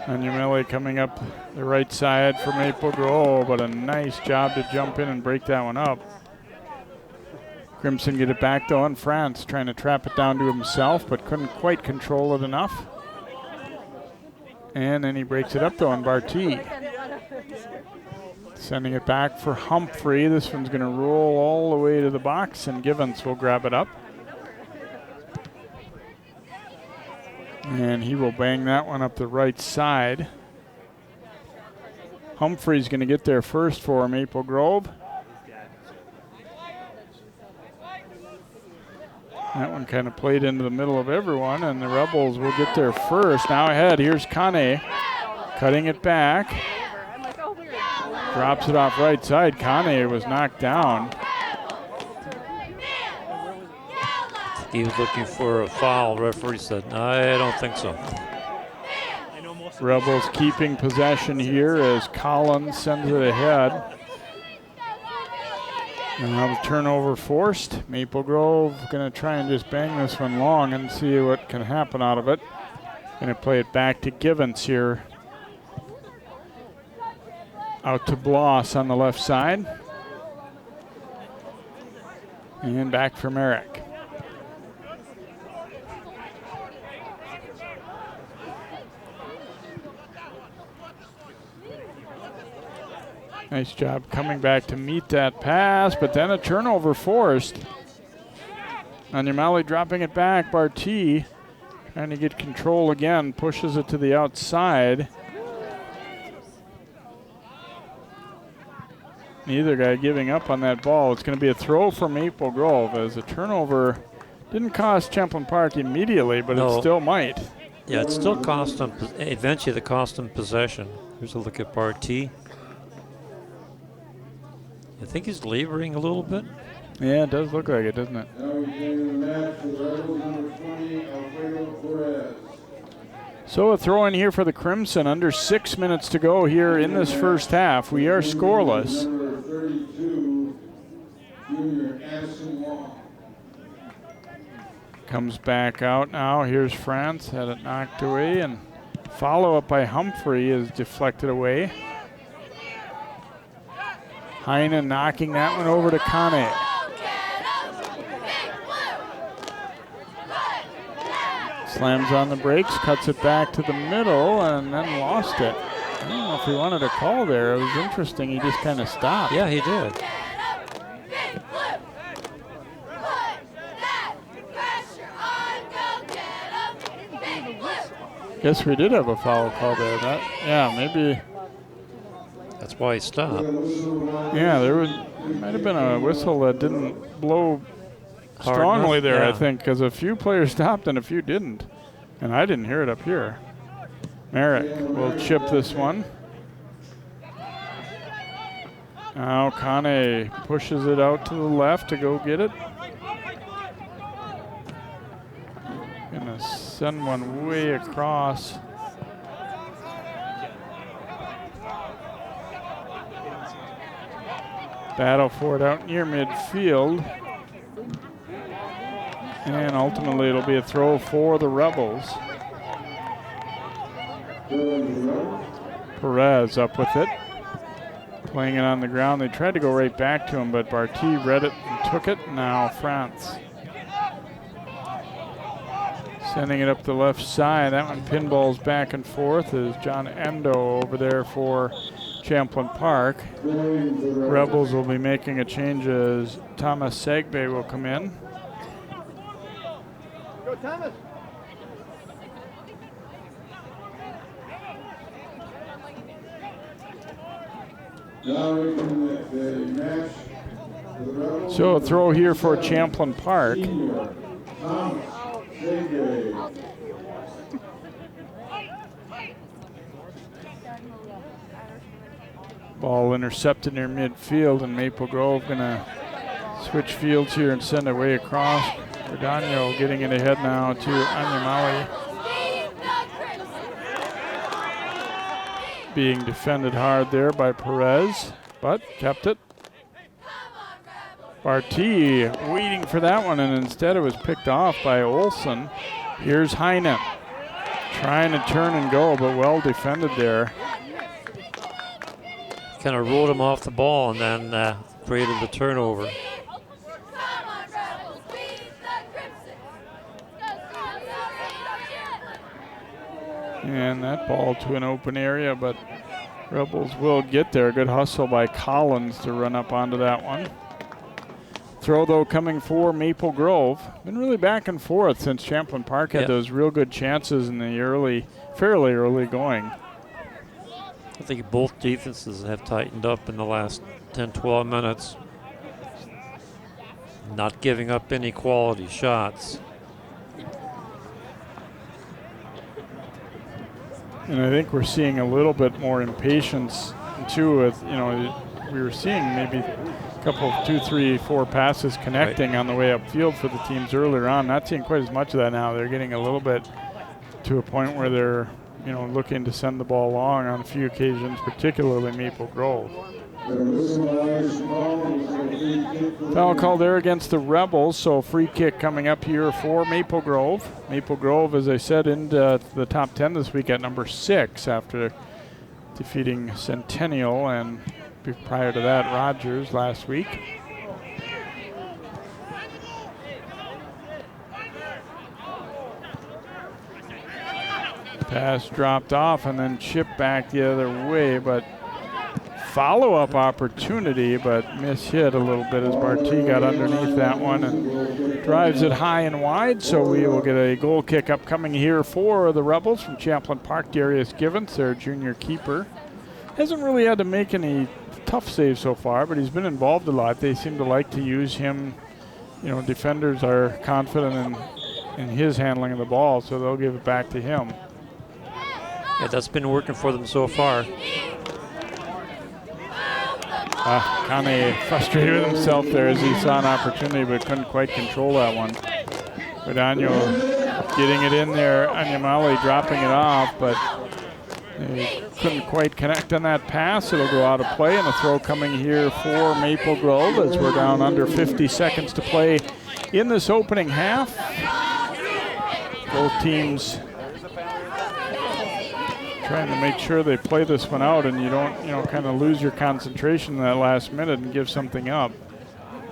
And Yumele coming up the right side for Maple Grove, but a nice job to jump in and break that one up. Crimson get it back though, and France trying to trap it down to himself, but couldn't quite control it enough. And then he breaks it up though on Barty. Sending it back for Humphrey. This one's going to roll all the way to the box, and Givens will grab it up. And he will bang that one up the right side. Humphrey's going to get there first for Maple Grove. That one kind of played into the middle of everyone, and the Rebels will get there first. Now ahead, here's Kane, cutting it back. Drops it off right side. Kane was knocked down. He was looking for a foul. Referee said, I don't think so. Rebels keeping possession here as Collins sends it ahead. And now the turnover forced. Maple Grove going to try and just bang this one long and see what can happen out of it. Going to play it back to Givens here. Out to Bloss on the left side. And back for Merrick. Nice job coming back to meet that pass, but then a turnover forced. And Yumele dropping it back. Barty trying to get control again, pushes it to the outside. Neither guy giving up on that ball. It's going to be a throw for Maple Grove as a turnover didn't cost Champlin Park immediately, but it still might. Yeah, it still cost them, eventually it cost them possession. Here's a look at Barty. I think he's laboring a little bit. Yeah, it does look like it, doesn't it? So a throw in here for the Crimson. Under 6 minutes to go here in this first half. We are scoreless. Comes back out now. Here's France. Had it knocked away, and follow up by Humphrey is deflected away. Heinen knocking that one over to Kane. Slams on the brakes, cuts it back to the middle, and then lost it. I don't know if he wanted a call there. It was interesting. He just kind of stopped. Yeah, he did. Guess we did have a foul call there. Yeah, maybe. That's why he stopped. Yeah, there might have been a whistle that didn't blow strongly there, I think, because a few players stopped and a few didn't. And I didn't hear it up here. Merrick will chip this one. Now Kane pushes it out to the left to go get it. Gonna send one way across. Battle for it out near midfield. And ultimately it'll be a throw for the Rebels. Perez up with it. Playing it on the ground. They tried to go right back to him, but Barty read it and took it. Now France. Sending it up the left side. That one pinballs back and forth as John Endo over there for Champlin Park. Rebels will be making a change as Thomas Segbe will come in. So a throw here for Champlin Park. Ball intercepted near midfield, and Maple Grove gonna switch fields here and send it way across. Verdano getting it ahead now to Anyamali. Being defended hard there by Perez, but kept it. Barty waiting for that one, and instead it was picked off by Olsen. Here's Heinen trying to turn and go, but well defended there. Kind of rolled him off the ball and then created the turnover. And that ball to an open area, but Rebels will get there. Good hustle by Collins to run up onto that one. Throw, though, coming for Maple Grove. Been really back and forth since Champlin Park had those real good chances in the fairly early going. I think both defenses have tightened up in the last 10, 12 minutes. Not giving up any quality shots. And I think we're seeing a little bit more impatience, too, with, we were seeing maybe a couple of 2, 3, 4 passes connecting on the way upfield for the teams earlier on. Not seeing quite as much of that now. They're getting a little bit to a point where they're, looking to send the ball long on a few occasions, particularly Maple Grove. Foul call there against the Rebels, so free kick coming up here for Maple Grove. Maple Grove, as I said, into the top 10 this week at number 6 after defeating Centennial, and prior to that, Rogers last week. Pass dropped off and then chipped back the other way, but follow-up opportunity, but mishit a little bit as Barty got underneath that one and drives it high and wide. So we will get a goal kick upcoming here for the Rebels from Champlin Park. Darius Givens, their junior keeper. Hasn't really had to make any tough saves so far, but he's been involved a lot. They seem to like to use him. Defenders are confident in his handling of the ball, so they'll give it back to him. Yeah, that's been working for them so far. Kane frustrated with himself there as he saw an opportunity but couldn't quite control that one. Verdano getting it in there, Anyamali dropping it off, but they couldn't quite connect on that pass. It'll go out of play, and a throw coming here for Maple Grove as we're down under 50 seconds to play in this opening half. Both teams trying to make sure they play this one out and you don't, kind of lose your concentration in that last minute and give something up.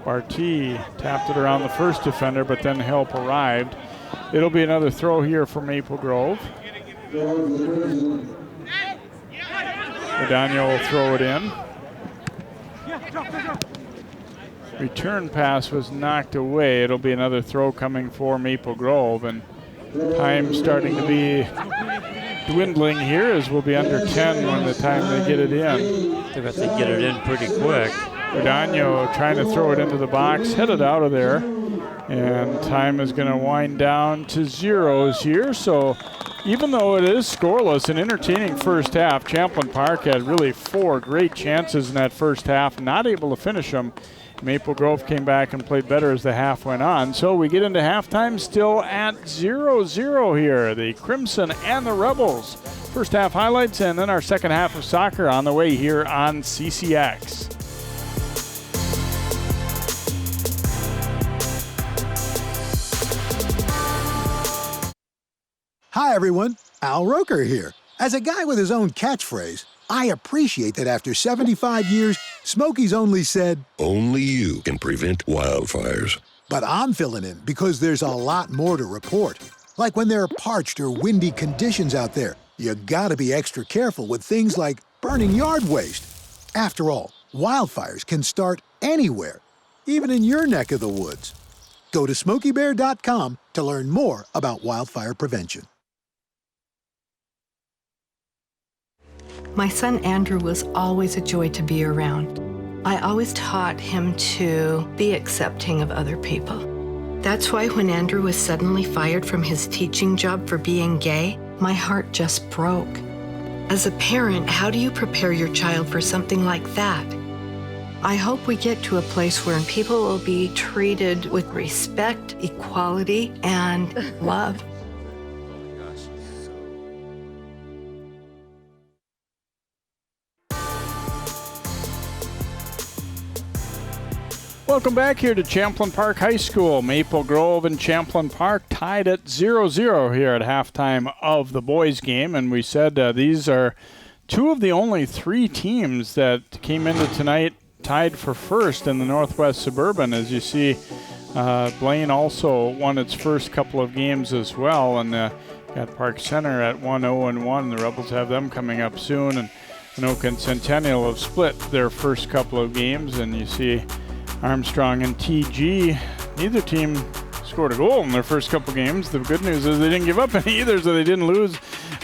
Barty tapped it around the first defender, but then help arrived. It'll be another throw here for Maple Grove. Daniel will throw it in. Return pass was knocked away. It'll be another throw coming for Maple Grove, and time starting to be dwindling here as we'll be under 10 when the time they get it in. They have to get it in pretty quick. Verdano trying to throw it into the box, headed out of there, and time is going to wind down to zeros here. So even though it is scoreless, an entertaining first half, Champlin Park had really 4 great chances in that first half, not able to finish them. Maple Grove came back and played better as the half went on. So we get into halftime still at 0-0 here. The Crimson and the Rebels. First half highlights and then our second half of soccer on the way here on CCX. Hi, everyone. Al Roker here. As a guy with his own catchphrase, I appreciate that after 75 years, Smokey's only said, "Only you can prevent wildfires." But I'm filling in because there's a lot more to report. Like when there are parched or windy conditions out there, you gotta be extra careful with things like burning yard waste. After all, wildfires can start anywhere, even in your neck of the woods. Go to SmokeyBear.com to learn more about wildfire prevention. My son Andrew was always a joy to be around. I always taught him to be accepting of other people. That's why when Andrew was suddenly fired from his teaching job for being gay, my heart just broke. As a parent, how do you prepare your child for something like that? I hope we get to a place where people will be treated with respect, equality, and love. Welcome back here to Champlin Park High School. Maple Grove and Champlin Park tied at 0-0 here at halftime of the boys' game. And we said these are two of the only three teams that came into tonight tied for first in the Northwest Suburban. As you see, Blaine also won its first couple of games as well. And got Park Center at 1-0-1. The Rebels have them coming up soon. And Anoka and Centennial have split their first couple of games. And you see Armstrong and TG, neither team scored a goal in their first couple games. The good news is they didn't give up any either, so they didn't lose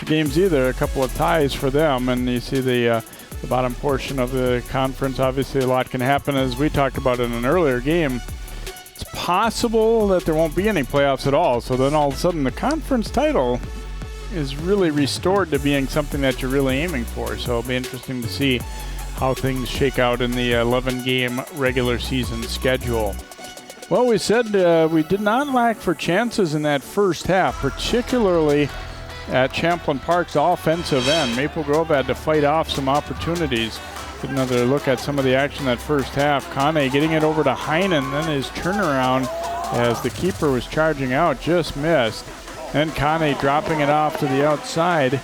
games either. A couple of ties for them. And you see the bottom portion of the conference. Obviously, a lot can happen, as we talked about in an earlier game. It's possible that there won't be any playoffs at all. So then all of a sudden the conference title is really restored to being something that you're really aiming for. So it'll be interesting to see how things shake out in the 11-game regular season schedule. Well, we said we did not lack for chances in that first half, particularly at Champlin Park's offensive end. Maple Grove had to fight off some opportunities. Get another look at some of the action that first half. Kane getting it over to Heinen, then his turnaround as the keeper was charging out, just missed. Then Kane dropping it off to the outside.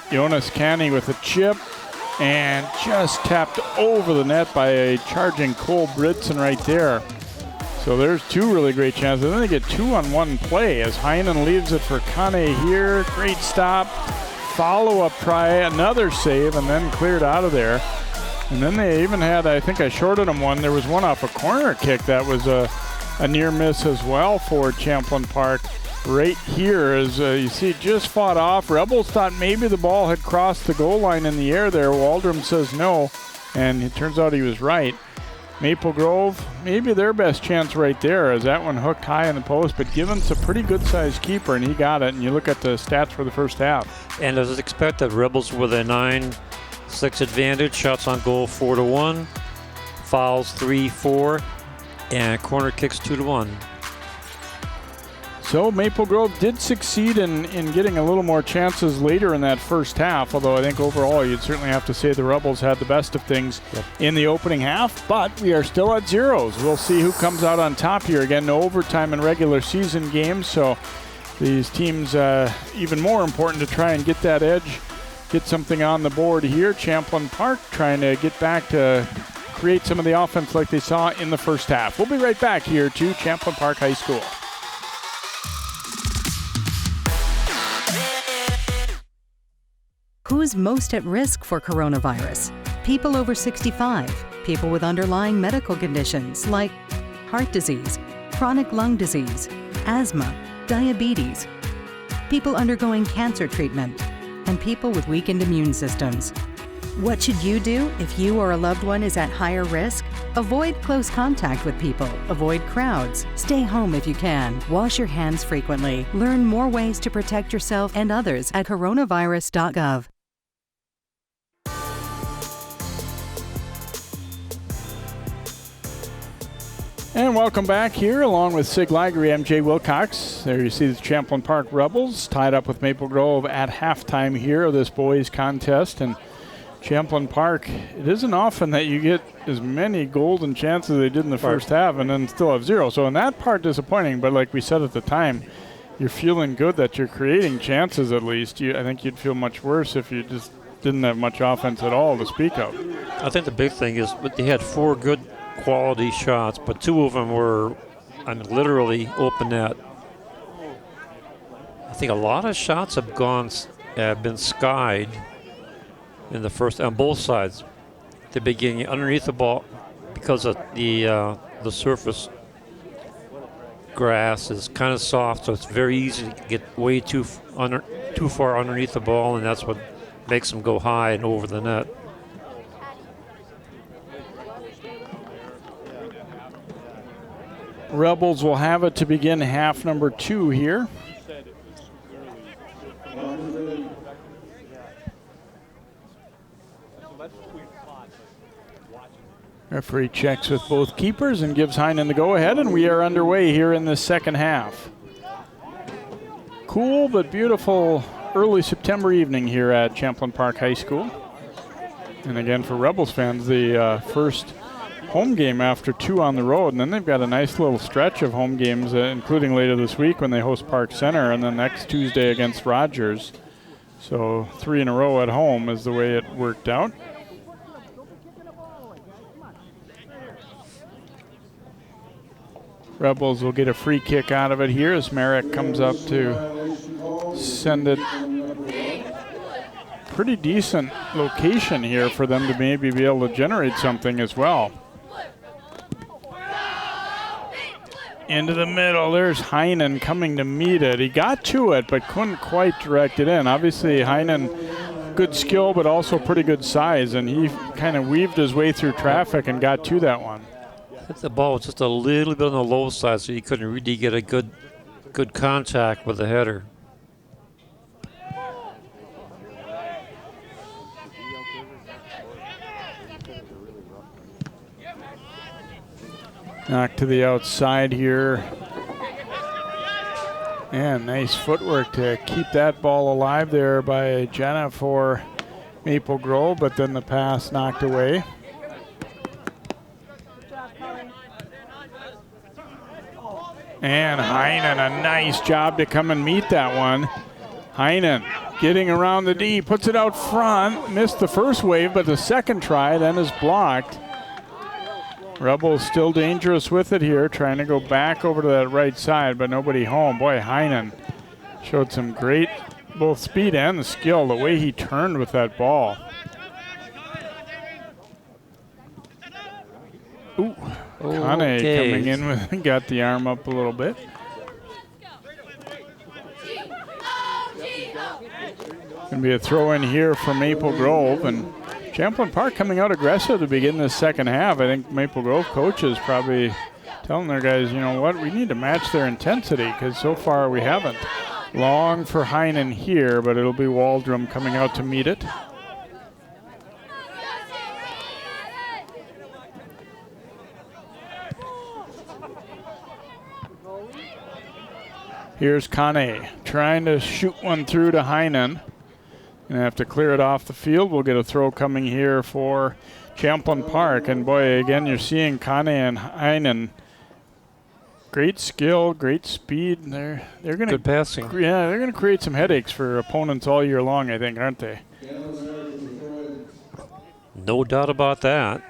Jonas Canny with a chip, and just tapped over the net by a charging Cole Bridson right there. So there's two really great chances. Then they get 2-on-1 play as Heinen leaves it for Kane here. Great stop. Follow-up try, another save, and then cleared out of there. And then they even had, I think I shorted them one. There was one off a corner kick that was a near miss as well for Champlin Park. Right here, as you see, just fought off. Rebels thought maybe the ball had crossed the goal line in the air there. Waldrum says no, and it turns out he was right. Maple Grove, maybe their best chance right there, as that one hooked high in the post, but Givens a pretty good-sized keeper, and he got it. And you look at the stats for the first half. And as expected, Rebels with a 9-6 advantage. Shots on goal 4-1, fouls 3-4, and corner kicks 2-1. So Maple Grove did succeed in getting a little more chances later in that first half, although I think overall you'd certainly have to say the Rebels had the best of things in the opening half, but we are still at zeros. We'll see who comes out on top here. Again, no overtime in regular season games, so these teams even more important to try and get that edge, get something on the board here. Champlin Park trying to get back to create some of the offense like they saw in the first half. We'll be right back here to Champlin Park High School. Who's most at risk for coronavirus? People over 65, people with underlying medical conditions like heart disease, chronic lung disease, asthma, diabetes, people undergoing cancer treatment, and people with weakened immune systems. What should you do if you or a loved one is at higher risk? Avoid close contact with people. Avoid crowds. Stay home if you can. Wash your hands frequently. Learn more ways to protect yourself and others at coronavirus.gov. And welcome back here, along with Sig Lagery, MJ Wilcox. There you see the Champlin Park Rebels tied up with Maple Grove at halftime here of this boys contest. And Champlin Park, it isn't often that you get as many golden chances as they did in the first half and then still have zero. So in that part, disappointing. But like we said at the time, you're feeling good that you're creating chances at least. I think you'd feel much worse if you just didn't have much offense at all to speak of. I think the big thing is they had 4 good quality shots, but 2 of them were, literally open net. I think a lot of shots have been skied in the first on both sides. The beginning underneath the ball because of the surface. grass is kind of soft, so it's very easy to get way too far underneath the ball, and that's what makes them go high and over the net. Rebels will have it to begin half number 2 here. Referee checks with both keepers and gives Heinen the go-ahead, and we are underway here in the second half. Cool but beautiful early September evening here at Champlin Park High School. And again, for Rebels fans, the first home game after 2 on the road, and then they've got a nice little stretch of home games, including later this week when they host Park Center, and then next Tuesday against Rogers. So 3 in a row at home is the way it worked out. Rebels will get a free kick out of it here as Merrick comes up to send it. Pretty decent location here for them to maybe be able to generate something as well. Into the middle, there's Heinen coming to meet it. He got to it, but couldn't quite direct it in. Obviously, Heinen, good skill, but also pretty good size, and he kind of weaved his way through traffic and got to that one. The ball was just a little bit on the low side, so you couldn't really get a good contact with the header. Knocked to the outside here. And nice footwork to keep that ball alive there by Jenna for Maple Grove, but then the pass knocked away. And Heinen, a nice job to come and meet that one. Heinen getting around the D, puts it out front, missed the first wave, but the second try then is blocked. Rebels still dangerous with it here, trying to go back over to that right side, but nobody home. Boy, Heinen showed some great both speed and the skill, the way he turned with that ball. Ooh. Kane coming in with, got the arm up a little bit. Gonna be a throw in here for Maple Grove, and Champlin Park coming out aggressive to begin this second half. I think Maple Grove coaches probably telling their guys, you know what, we need to match their intensity because so far we haven't. Long for Heinen here, but it'll be Waldrum coming out to meet it. Here's Kane trying to shoot one through to Heinen. Gonna have to clear it off the field. We'll get a throw coming here for Champlin Park. And boy, again, you're seeing Kane and Heinen. Great skill, great speed. They're gonna good passing. Yeah, they're gonna create some headaches for opponents all year long, I think, aren't they? No doubt about that.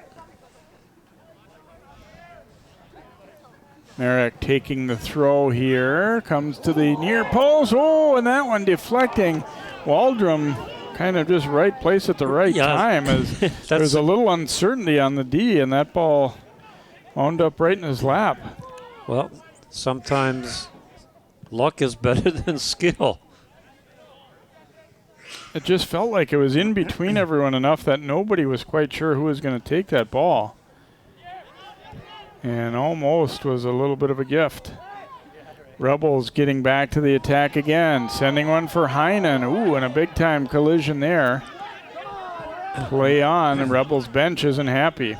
Merrick taking the throw here, comes to the near post. Oh, and that one deflecting. Waldrum kind of just right place at the right time as there's a little uncertainty on the D, and that ball wound up right in his lap. Well, sometimes luck is better than skill. It just felt like it was in between everyone enough that nobody was quite sure who was going to take that ball. And almost was a little bit of a gift. Rebels getting back to the attack again, sending one for Heinen. Ooh, and a big-time collision there. Play on, and Rebels bench isn't happy.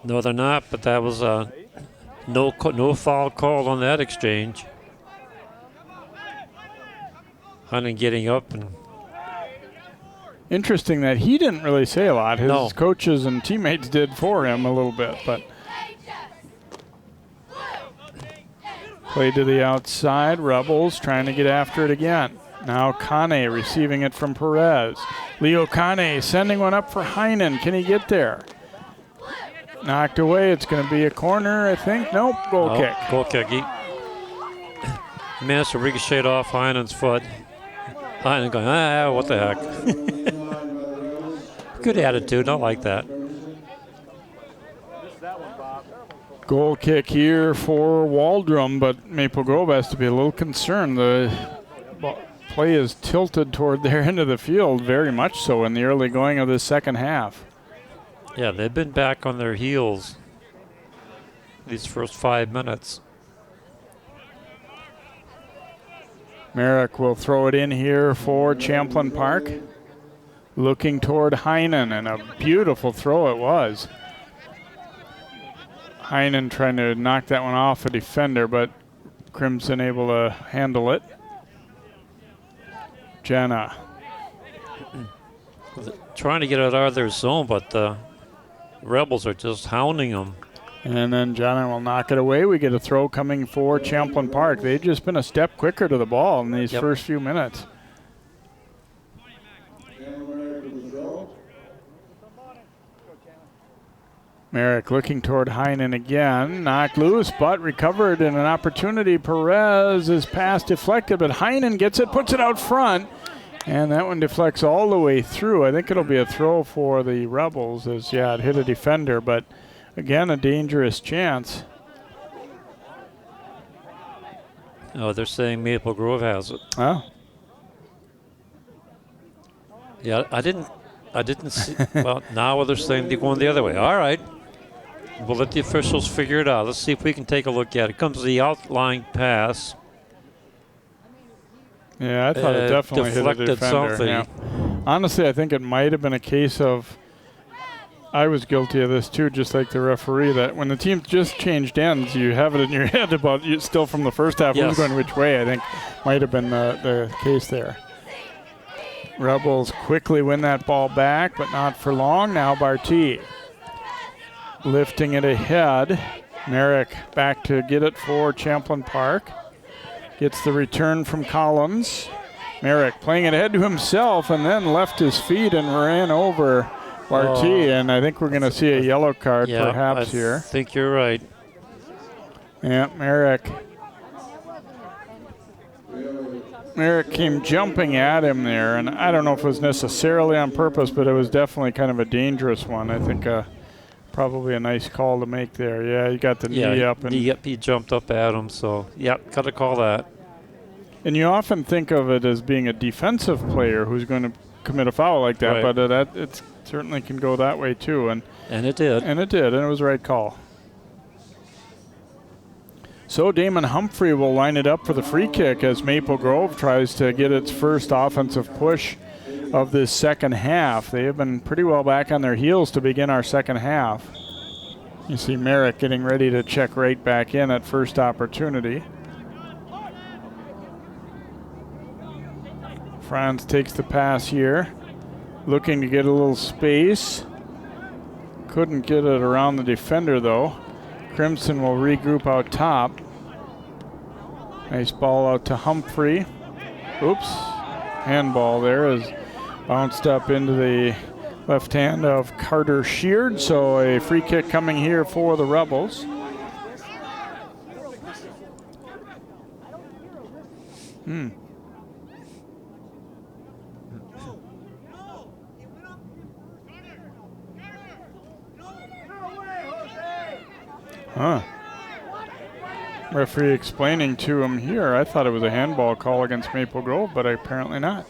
No, they're not, but that was no foul call on that exchange. Heinen getting up and... Interesting that he didn't really say a lot. His coaches and teammates did for him a little bit, but... Play to the outside. Rebels trying to get after it again. Now Kane receiving it from Perez. Leo Kane sending one up for Heinen. Can he get there? Knocked away. It's going to be a corner, I think. Nope. Goal kick. Goal kick. He managed to ricochet off Heinen's foot. Heinen going, what the heck. Good attitude. Not like that. Goal kick here for Waldrum, but Maple Grove has to be a little concerned. The play is tilted toward their end of the field, very much so in the early going of the second half. Yeah, they've been back on their heels these first 5 minutes. Merrick will throw it in here for Champlin Park. Looking toward Heinen, and a beautiful throw it was. Heinen trying to knock that one off a defender, but Crimson able to handle it. Jenna. Trying to get it out of their zone, but the Rebels are just hounding them. And then Jenna will knock it away. We get a throw coming for Champlin Park. They've just been a step quicker to the ball in these first few minutes. Merrick looking toward Heinen again. Knocked loose, but recovered in an opportunity. Perez's pass deflected, but Heinen gets it, puts it out front. And that one deflects all the way through. I think it'll be a throw for the Rebels as, it hit a defender, but again, a dangerous chance. Oh, they're saying Maple Grove has it. Oh. Yeah, I didn't see. Well, now they're saying they're going the other way. All right. We'll let the officials figure it out. Let's see if we can take a look at it. Comes the outlying pass. Yeah, I thought it definitely hit a defender. Something. Yeah. Honestly, I think it might have been a case of, I was guilty of this too, just like the referee, that when the team just changed ends, you have it in your head about still from the first half who's going which way. I think might have been the case there. Rebels quickly win that ball back, but not for long. Now Barty lifting it ahead. Merrick back to get it for Champlin Park. Gets the return from Collins. Merrick playing it ahead to himself and then left his feet and ran over Barty, and I think we're going to see a yellow card perhaps here. I think you're right. Yeah, Merrick came jumping at him there, and I don't know if it was necessarily on purpose, but it was definitely kind of a dangerous one. I think probably a nice call to make there. Yeah, he got the knee up. And he jumped up at him, so, got to call that. And you often think of it as being a defensive player who's going to commit a foul like that, but it certainly can go that way too. And it did. And it did, and it was the right call. So Damon Humphrey will line it up for the free kick as Maple Grove tries to get its first offensive push of this second half. They have been pretty well back on their heels to begin our second half. You see Merrick getting ready to check right back in at first opportunity. Franz takes the pass here, looking to get a little space. Couldn't get it around the defender though. Crimson will regroup out top. Nice ball out to Humphrey. Oops, handball there is bounced up into the left hand of Carter Sheard. So a free kick coming here for the Rebels. Referee explaining to him here, I thought it was a handball call against Maple Grove, but apparently not.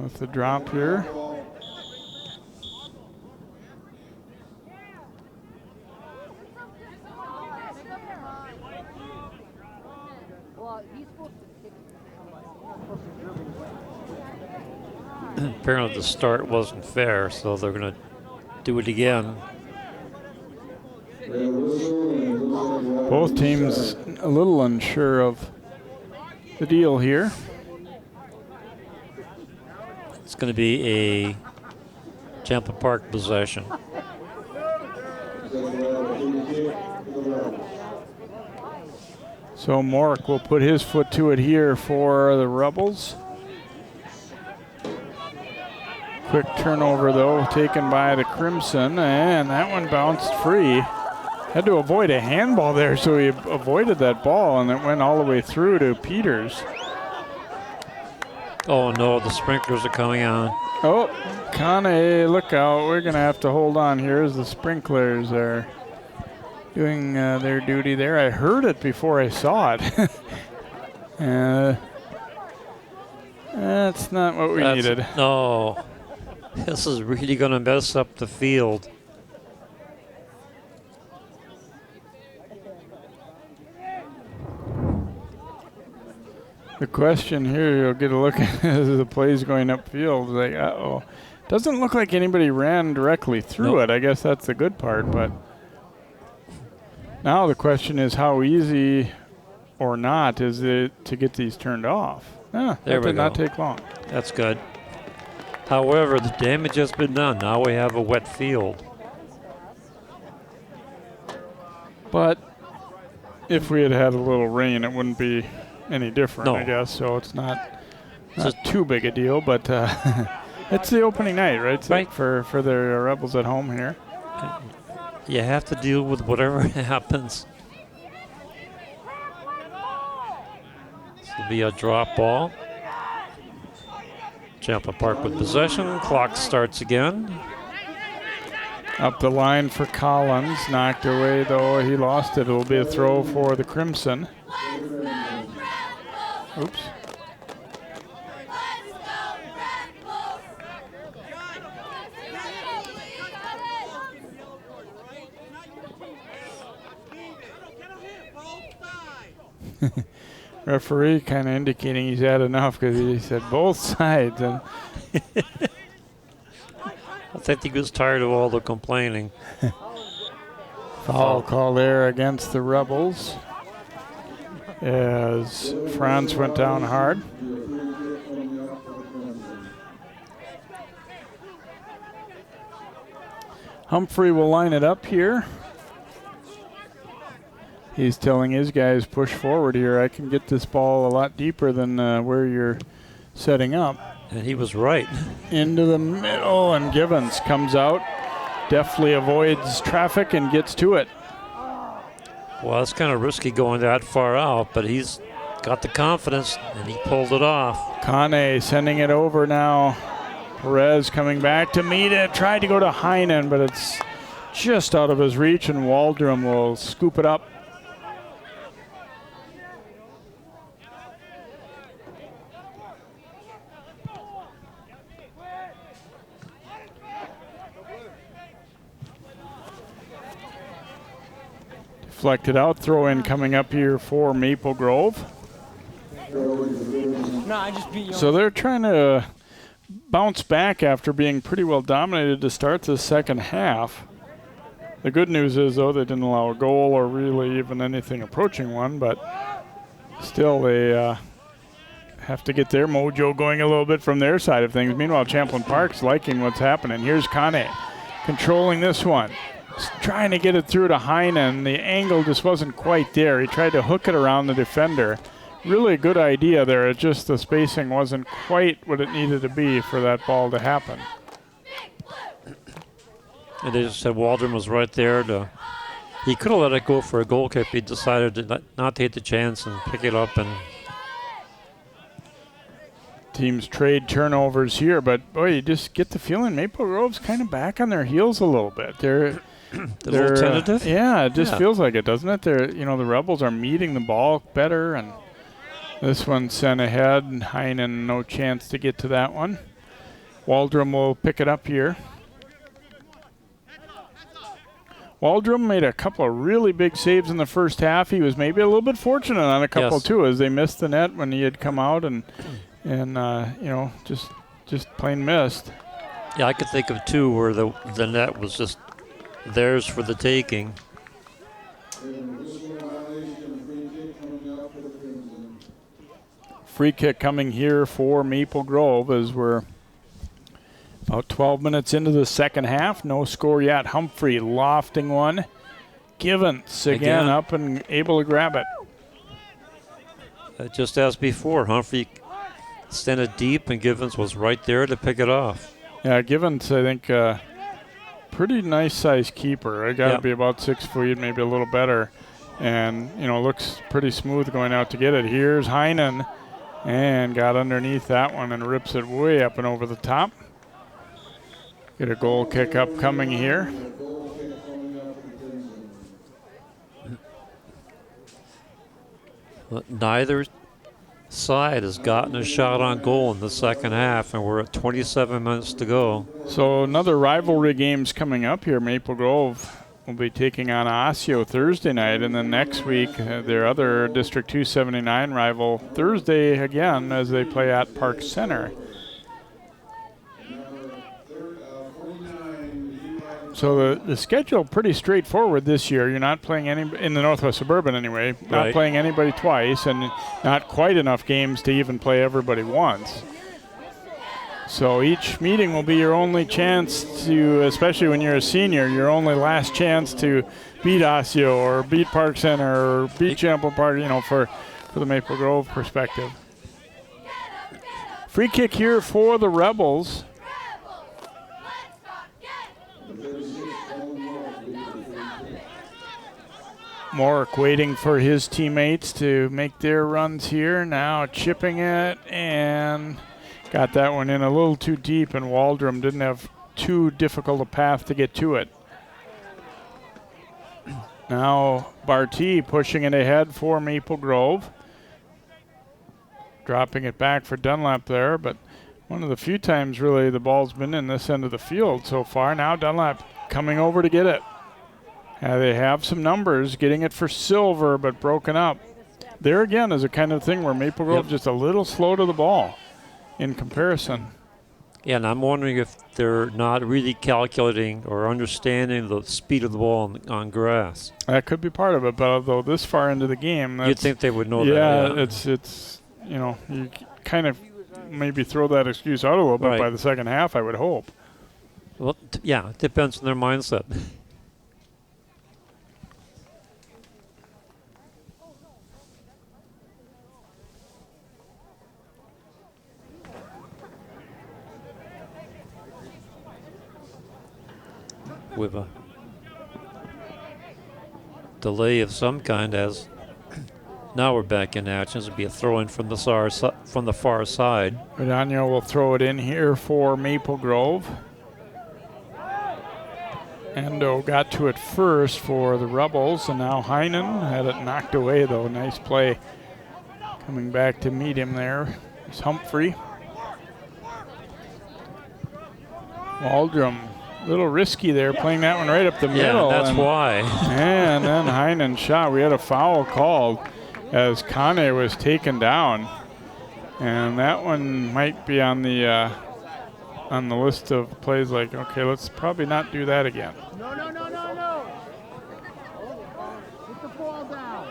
With the drop here. Apparently the start wasn't fair, so they're going to do it again. Both teams a little unsure of the deal here. It's going to be a Champlin Park possession. So Mork will put his foot to it here for the Rebels. Quick turnover though, taken by the Crimson, and that one bounced free. Had to avoid a handball there, so he avoided that ball, and it went all the way through to Peters. Oh, no, the sprinklers are coming on. Oh, Kane, look out. We're going to have to hold on here as the sprinklers are doing their duty there. I heard it before I saw it. That's not what we needed. No. This is really going to mess up the field. The question here, you'll get a look at as the play's going upfield. Like, uh-oh. Doesn't look like anybody ran directly through it. I guess that's the good part. But now the question is how easy or not is it to get these turned off? That did not take long. That's good. However, the damage has been done. Now we have a wet field. But if we had had a little rain, it wouldn't be any different, No. I guess. So it's not too big a deal. But it's the opening night, right? Right. For the Rebels at home here. You have to deal with whatever happens. This will be a drop ball. Champlin Park with possession. Clock starts again. Up the line for Collins. Knocked away, though. He lost it. It'll be a throw for the Crimson. Oops. Referee kind of indicating he's had enough because he said both sides. And I think he was tired of all the complaining. Foul call there against the Rebels as Franz went down hard. Humphrey will line it up here. He's telling his guys push forward here. I can get this ball a lot deeper than where you're setting up. And he was right. Into the middle, and Givens comes out, deftly avoids traffic and gets to it. Well, it's kind of risky going that far out, but he's got the confidence, and he pulled it off. Kane sending it over now. Perez coming back to meet it. Tried to go to Heinen, but it's just out of his reach, and Waldrum will scoop it up. Deflected out, throw in coming up here for Maple Grove. So they're trying to bounce back after being pretty well dominated to start the second half. The good news is, though, they didn't allow a goal or really even anything approaching one, but still they have to get their mojo going a little bit from their side of things. Meanwhile, Champlin Park's liking what's happening. Here's Kane controlling this one. Trying to get it through to Heinen. The angle just wasn't quite there. He tried to hook it around the defender. Really a good idea there. It's just the spacing wasn't quite what it needed to be for that ball to happen. And they just said Waldron was right there. He could have let it go for a goal kick. He decided to not take the chance and pick it up. And teams trade turnovers here, but boy, you just get the feeling Maple Grove's kind of back on their heels a little bit. They're a little tentative. Yeah, it just feels like it, doesn't it? The Rebels are meeting the ball better, and this one sent ahead, and Heinen no chance to get to that one. Waldrum will pick it up here. Waldrum made a couple of really big saves in the first half. He was maybe a little bit fortunate on a couple too, as they missed the net when he had come out and just plain missed. Yeah, I could think of two where the net was just theirs for the taking. Free kick coming here for Maple Grove as we're about 12 minutes into the second half. No score yet. Humphrey lofting one. Givens again up and able to grab it. Just as before, Humphrey sent it deep, and Givens was right there to pick it off. Yeah, Givens, I think, pretty nice size keeper. I got to be about 6 feet, maybe a little better. And, looks pretty smooth going out to get it. Here's Heinen. And got underneath that one and rips it way up and over the top. Get a goal kick upcoming here. But neither side has gotten a shot on goal in the second half, and we're at 27 minutes to go. So another rivalry game's coming up here. Maple Grove will be taking on Osseo Thursday night, and then next week their other District 279 rival Thursday again as they play at Park Center. So the schedule pretty straightforward this year. You're not playing any in the Northwest Suburban anyway. Not playing anybody twice, and not quite enough games to even play everybody once. So each meeting will be your only chance to, especially when you're a senior, your only last chance to beat Osseo or beat Park Center or beat Champlin Park. For the Maple Grove perspective. Free kick here for the Rebels. Mork waiting for his teammates to make their runs here. Now chipping it and got that one in a little too deep, and Waldrum didn't have too difficult a path to get to it. Now Barty pushing it ahead for Maple Grove. Dropping it back for Dunlap there, but one of the few times really the ball's been in this end of the field so far. Now Dunlap coming over to get it. They have some numbers, getting it for Silver, but broken up. There again is a kind of thing where Maple Grove just a little slow to the ball in comparison. Yeah, and I'm wondering if they're not really calculating or understanding the speed of the ball on grass. That could be part of it, but although this far into the game, you'd think they would know that. Yeah, it's you kind of maybe throw that excuse out a little bit by the second half, I would hope. Well, yeah, it depends on their mindset. With a delay of some kind, as now we're back in action. It'll be a throw in from the far side. Vidano will throw it in here for Maple Grove. Endo got to it first for the Rebels, and now Heinen had it knocked away though. Nice play coming back to meet him there. It's Humphrey. Waldrum. Little risky there, playing that one right up the middle. Yeah, that's why. And then Heinen shot. We had a foul called as Kane was taken down. And that one might be on the list of plays like, okay, let's probably not do that again. No. Put the ball down.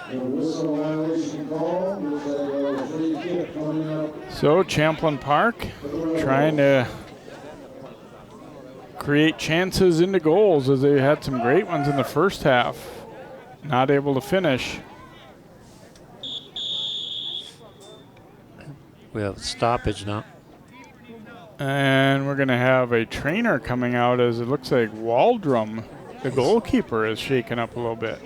Whistle violation call. Looks like a free kick coming up. So Champlin Park trying to create chances into goals as they had some great ones in the first half. Not able to finish. We have stoppage now. And we're going to have a trainer coming out as it looks like Waldrum, the goalkeeper, is shaken up a little bit.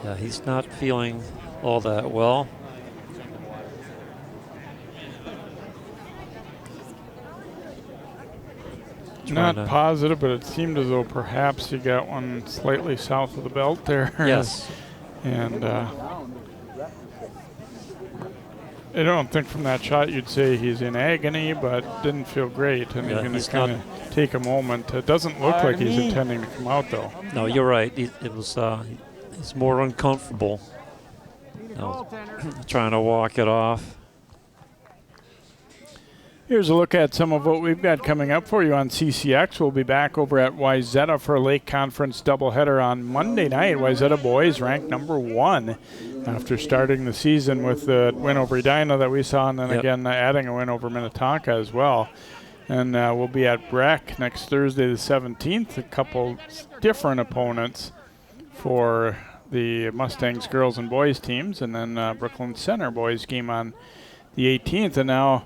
Yeah, he's not feeling all that well. Not positive, but it seemed as though perhaps he got one slightly south of the belt there. Yes. And I don't think from that shot you'd say he's in agony, but didn't feel great. And he's going to kind of take a moment. It doesn't look like he's intending to come out, though. No, you're right. It was he's more uncomfortable. Trying to walk it off. Here's a look at some of what we've got coming up for you on CCX. We'll be back over at Wayzata for a Lake Conference doubleheader on Monday night. Wayzata boys ranked #1 after starting the season with the win over Edina that we saw, and then again adding a win over Minnetonka as well. And we'll be at Breck next Thursday the 17th. A couple different opponents for the Mustangs girls and boys teams, and then Brooklyn Center boys game on the 18th, and now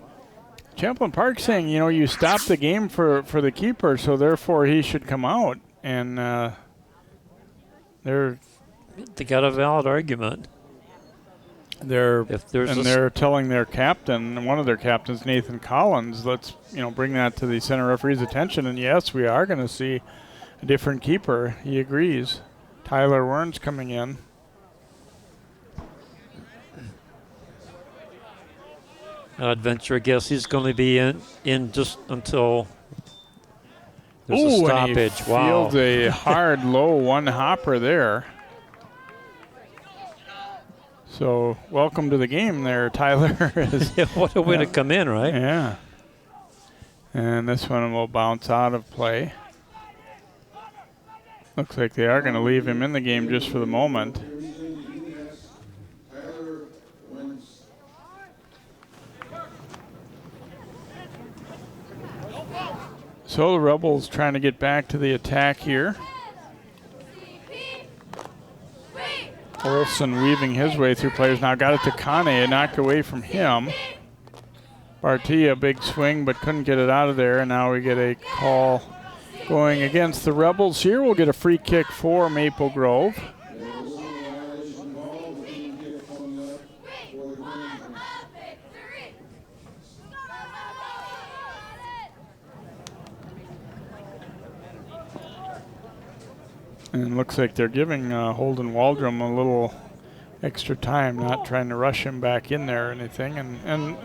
Champlin Park saying, you know, you stopped the game for the keeper, so therefore he should come out. And they got a valid argument. They're telling their captain, one of their captains, Nathan Collins, let's bring that to the center referee's attention. And yes, we are going to see a different keeper. He agrees. Tyler Werns coming in. I'd venture a guess he's going to be in just until there's a stoppage. And he fields a hard, low one hopper there. So welcome to the game there, Tyler. What a way to come in, right? Yeah. And this one will bounce out of play. Looks like they are going to leave him in the game just for the moment. So the Rebels trying to get back to the attack here. Olsen weaving his way through players. Now got it to Kane, knocked away from him. Barty, a big swing, but couldn't get it out of there. And now we get a call going against the Rebels here. We'll get a free kick for Maple Grove. And it looks like they're giving Holden Waldrum a little extra time, not trying to rush him back in there or anything. And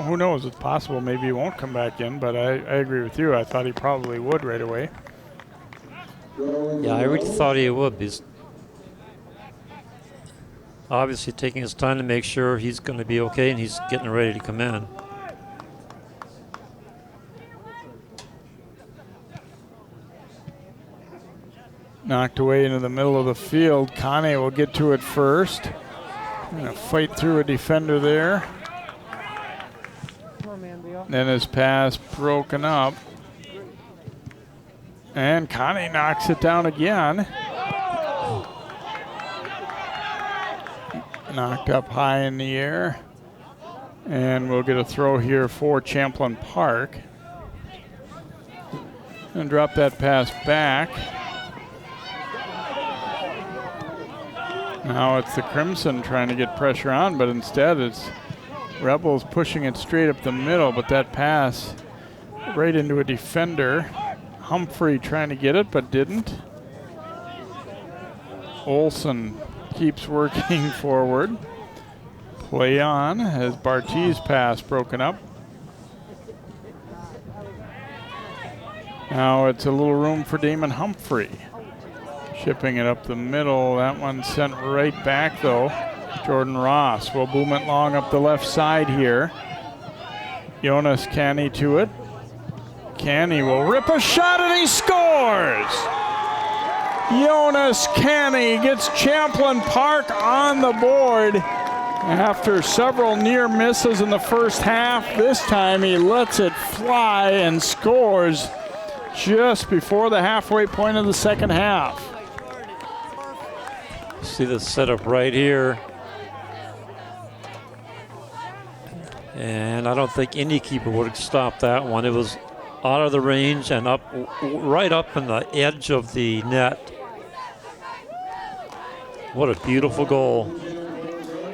who knows? It's possible maybe he won't come back in, but I agree with you. I thought he probably would right away. Yeah, I really thought he would. He's obviously taking his time to make sure he's going to be okay, and he's getting ready to come in. Knocked away into the middle of the field. Kane will get to it first. Gonna fight through a defender there. Then his pass broken up. And Kane knocks it down again. Knocked up high in the air. And we'll get a throw here for Champlin Park. And drop that pass back. Now it's the Crimson trying to get pressure on, but instead it's Rebels pushing it straight up the middle, but that pass right into a defender. Humphrey trying to get it, but didn't. Olsen keeps working forward. Play on as Barty's pass broken up. Now it's a little room for Damon Humphrey. Shipping it up the middle. That one sent right back, though. Jordan Ross will boom it long up the left side here. Jonas Canny to it. Canny will rip a shot, and he scores! Jonas Canny gets Champlin Park on the board after several near misses in the first half. This time he lets it fly and scores just before the halfway point of the second half. See the setup right here. And I don't think any keeper would have stopped that one. It was out of the range and up, right up in the edge of the net. What a beautiful goal.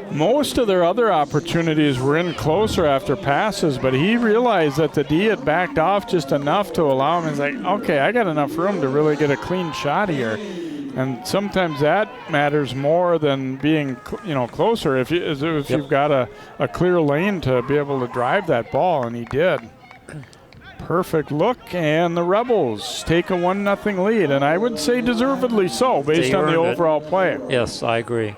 Most of their other opportunities were in closer after passes, but he realized that the D had backed off just enough to allow him. He's like, okay, I got enough room to really get a clean shot here. And sometimes that matters more than being, closer. If you've got a clear lane to be able to drive that ball, and he did. Perfect look, and the Rebels take a 1-0 lead, and I would say deservedly so, based on the overall play. Yes, I agree.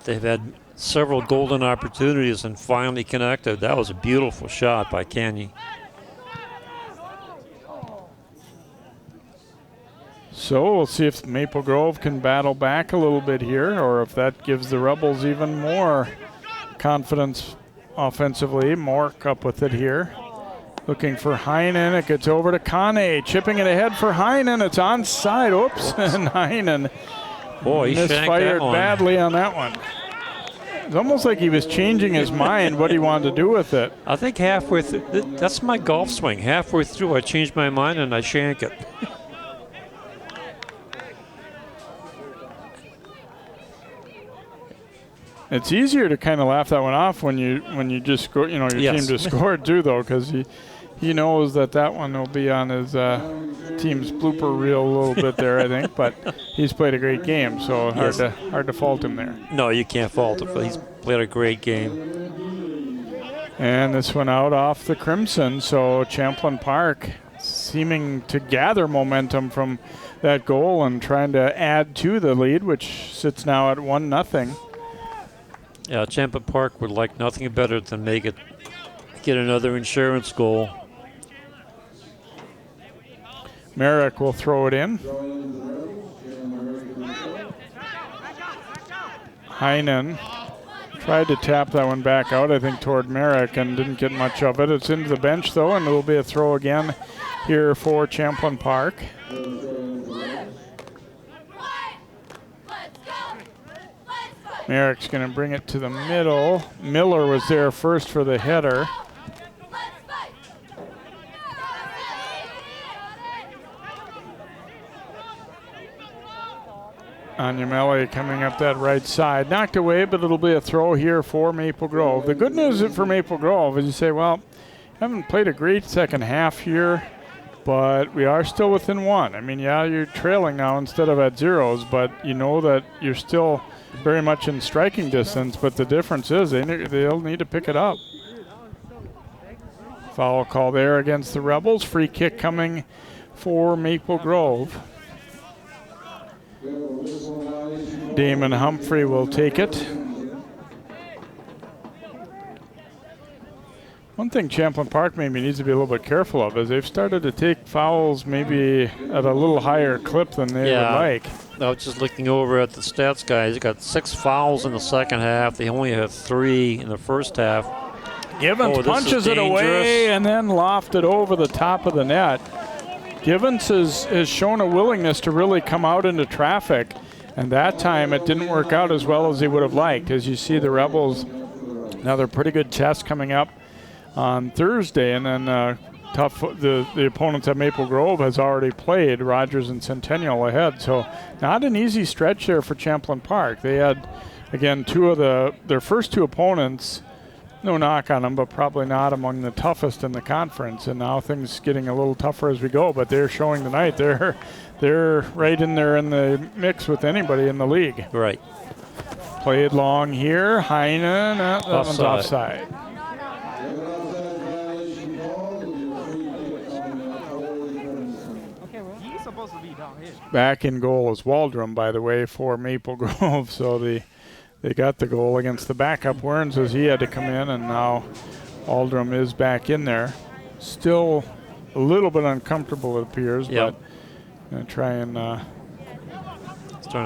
They've had several golden opportunities and finally connected. That was a beautiful shot by Canny. So we'll see if Maple Grove can battle back a little bit here, or if that gives the Rebels even more confidence offensively. Mork up with it here. Looking for Heinen. It gets over to Kane. Chipping it ahead for Heinen. It's onside. Oops. And Heinen he misfired badly on that one. It's almost like he was changing his mind what he wanted to do with it. I think halfway through, that's my golf swing. Halfway through, I change my mind and I shank it. It's easier to kind of laugh that one off when you just score, your team just scored too, though, because he knows that one will be on his team's blooper reel a little bit there, I think. But he's played a great game, so hard to fault him there. No, you can't fault him. He's played a great game. And this one out off the Crimson, so Champlin Park seeming to gather momentum from that goal and trying to add to the lead, which sits now at 1-0. Yeah, Champlin Park would like nothing better than get another insurance goal. Merrick will throw it in. Heinen tried to tap that one back out, I think, toward Merrick and didn't get much of it. It's into the bench, though, and it will be a throw again here for Champlin Park. Merrick's going to bring it to the middle. Miller was there first for the header. Anyamelli coming up that right side. Knocked away, but it'll be a throw here for Maple Grove. The good news for Maple Grove is you say, well, haven't played a great second half here, but we are still within one. I mean, yeah, you're trailing now instead of at zeros, but you know that you're still very much in striking distance, but the difference is they'll need to pick it up. Foul call there against the Rebels. Free kick coming for Maple Grove. Damon Humphrey will take it. One thing Champlin Park maybe needs to be a little bit careful of is they've started to take fouls maybe at a little higher clip than they would like. I was just looking over at the stats guys. They got 6 fouls in the second half. They only have 3 in the first half. Givens punches it away and then lofted over the top of the net. Givens has shown a willingness to really come out into traffic, and that time it didn't work out as well as he would have liked. As you see, the Rebels, another pretty good test coming up on Thursday, and then the opponents at Maple Grove has already played Rogers and Centennial ahead, so not an easy stretch there for Champlin Park. They had, again, their first 2 opponents, no knock on them, but probably not among the toughest in the conference, and now things getting a little tougher as we go, but they're showing tonight they're right in there in the mix with anybody in the league. Right. Played long here. Heinen, that one's offside. Back in goal is Waldrum, by the way, for Maple Grove, so they got the goal against the backup Werns as he had to come in, and now Waldrum is back in there. Still a little bit uncomfortable, it appears, but going to try and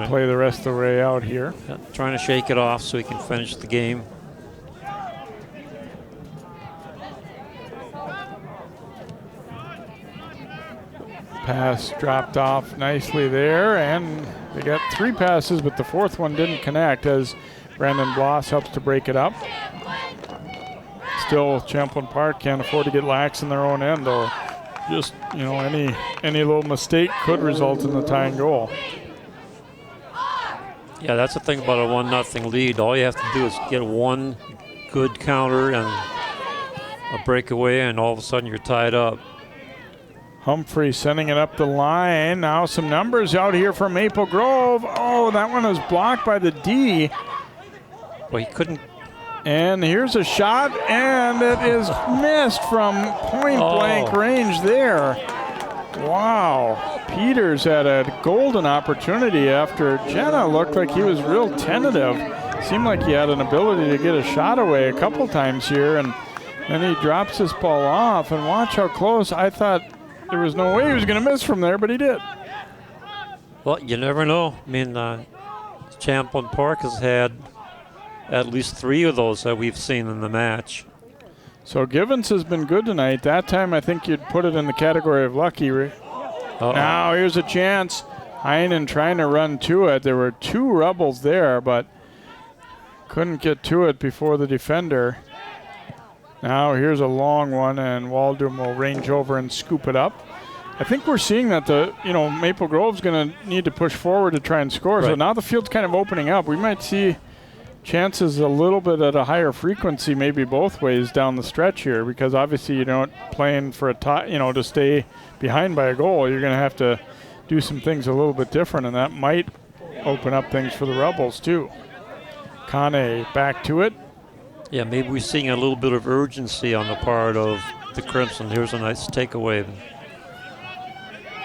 play the rest of the way out here. Trying to shake it off so he can finish the game. Pass dropped off nicely there, and they got 3 passes, but the 4th one didn't connect as Brandon Bloss helps to break it up. Still, Champlin Park can't afford to get lax in their own end, though. Just, any little mistake could result in the tying goal. Yeah, that's the thing about a 1-0 lead. All you have to do is get one good counter and a breakaway, and all of a sudden you're tied up. Humphrey sending it up the line. Now some numbers out here for Maple Grove. Oh, that one was blocked by the D. Well, he couldn't. And here's a shot, and it is missed from point-blank range there. Wow. Peters had a golden opportunity after Jenna looked like he was real tentative. Seemed like he had an ability to get a shot away a couple times here, and then he drops this ball off, and watch how close. I thought there was no way he was going to miss from there, but he did. Well, you never know. I mean, Champlin Park has had at least 3 of those that we've seen in the match. So Givens has been good tonight. That time I think you'd put it in the category of lucky. Now here's a chance. Heinen trying to run to it. There were 2 Rebels there, but Couldn't get to it before the defender. Now here's a long one, and Waldrum will range over and scoop it up. I think we're seeing that Maple Grove's going to need to push forward to try and score. Right. So now the field's kind of opening up. We might see chances a little bit at a higher frequency, maybe both ways down the stretch here, because obviously you're not playing for a tie, to stay behind by a goal. You're going to have to do some things a little bit different, and that might open up things for the Rebels too. Kane back to it. Yeah, maybe we're seeing a little bit of urgency on the part of the Crimson. Here's a nice takeaway.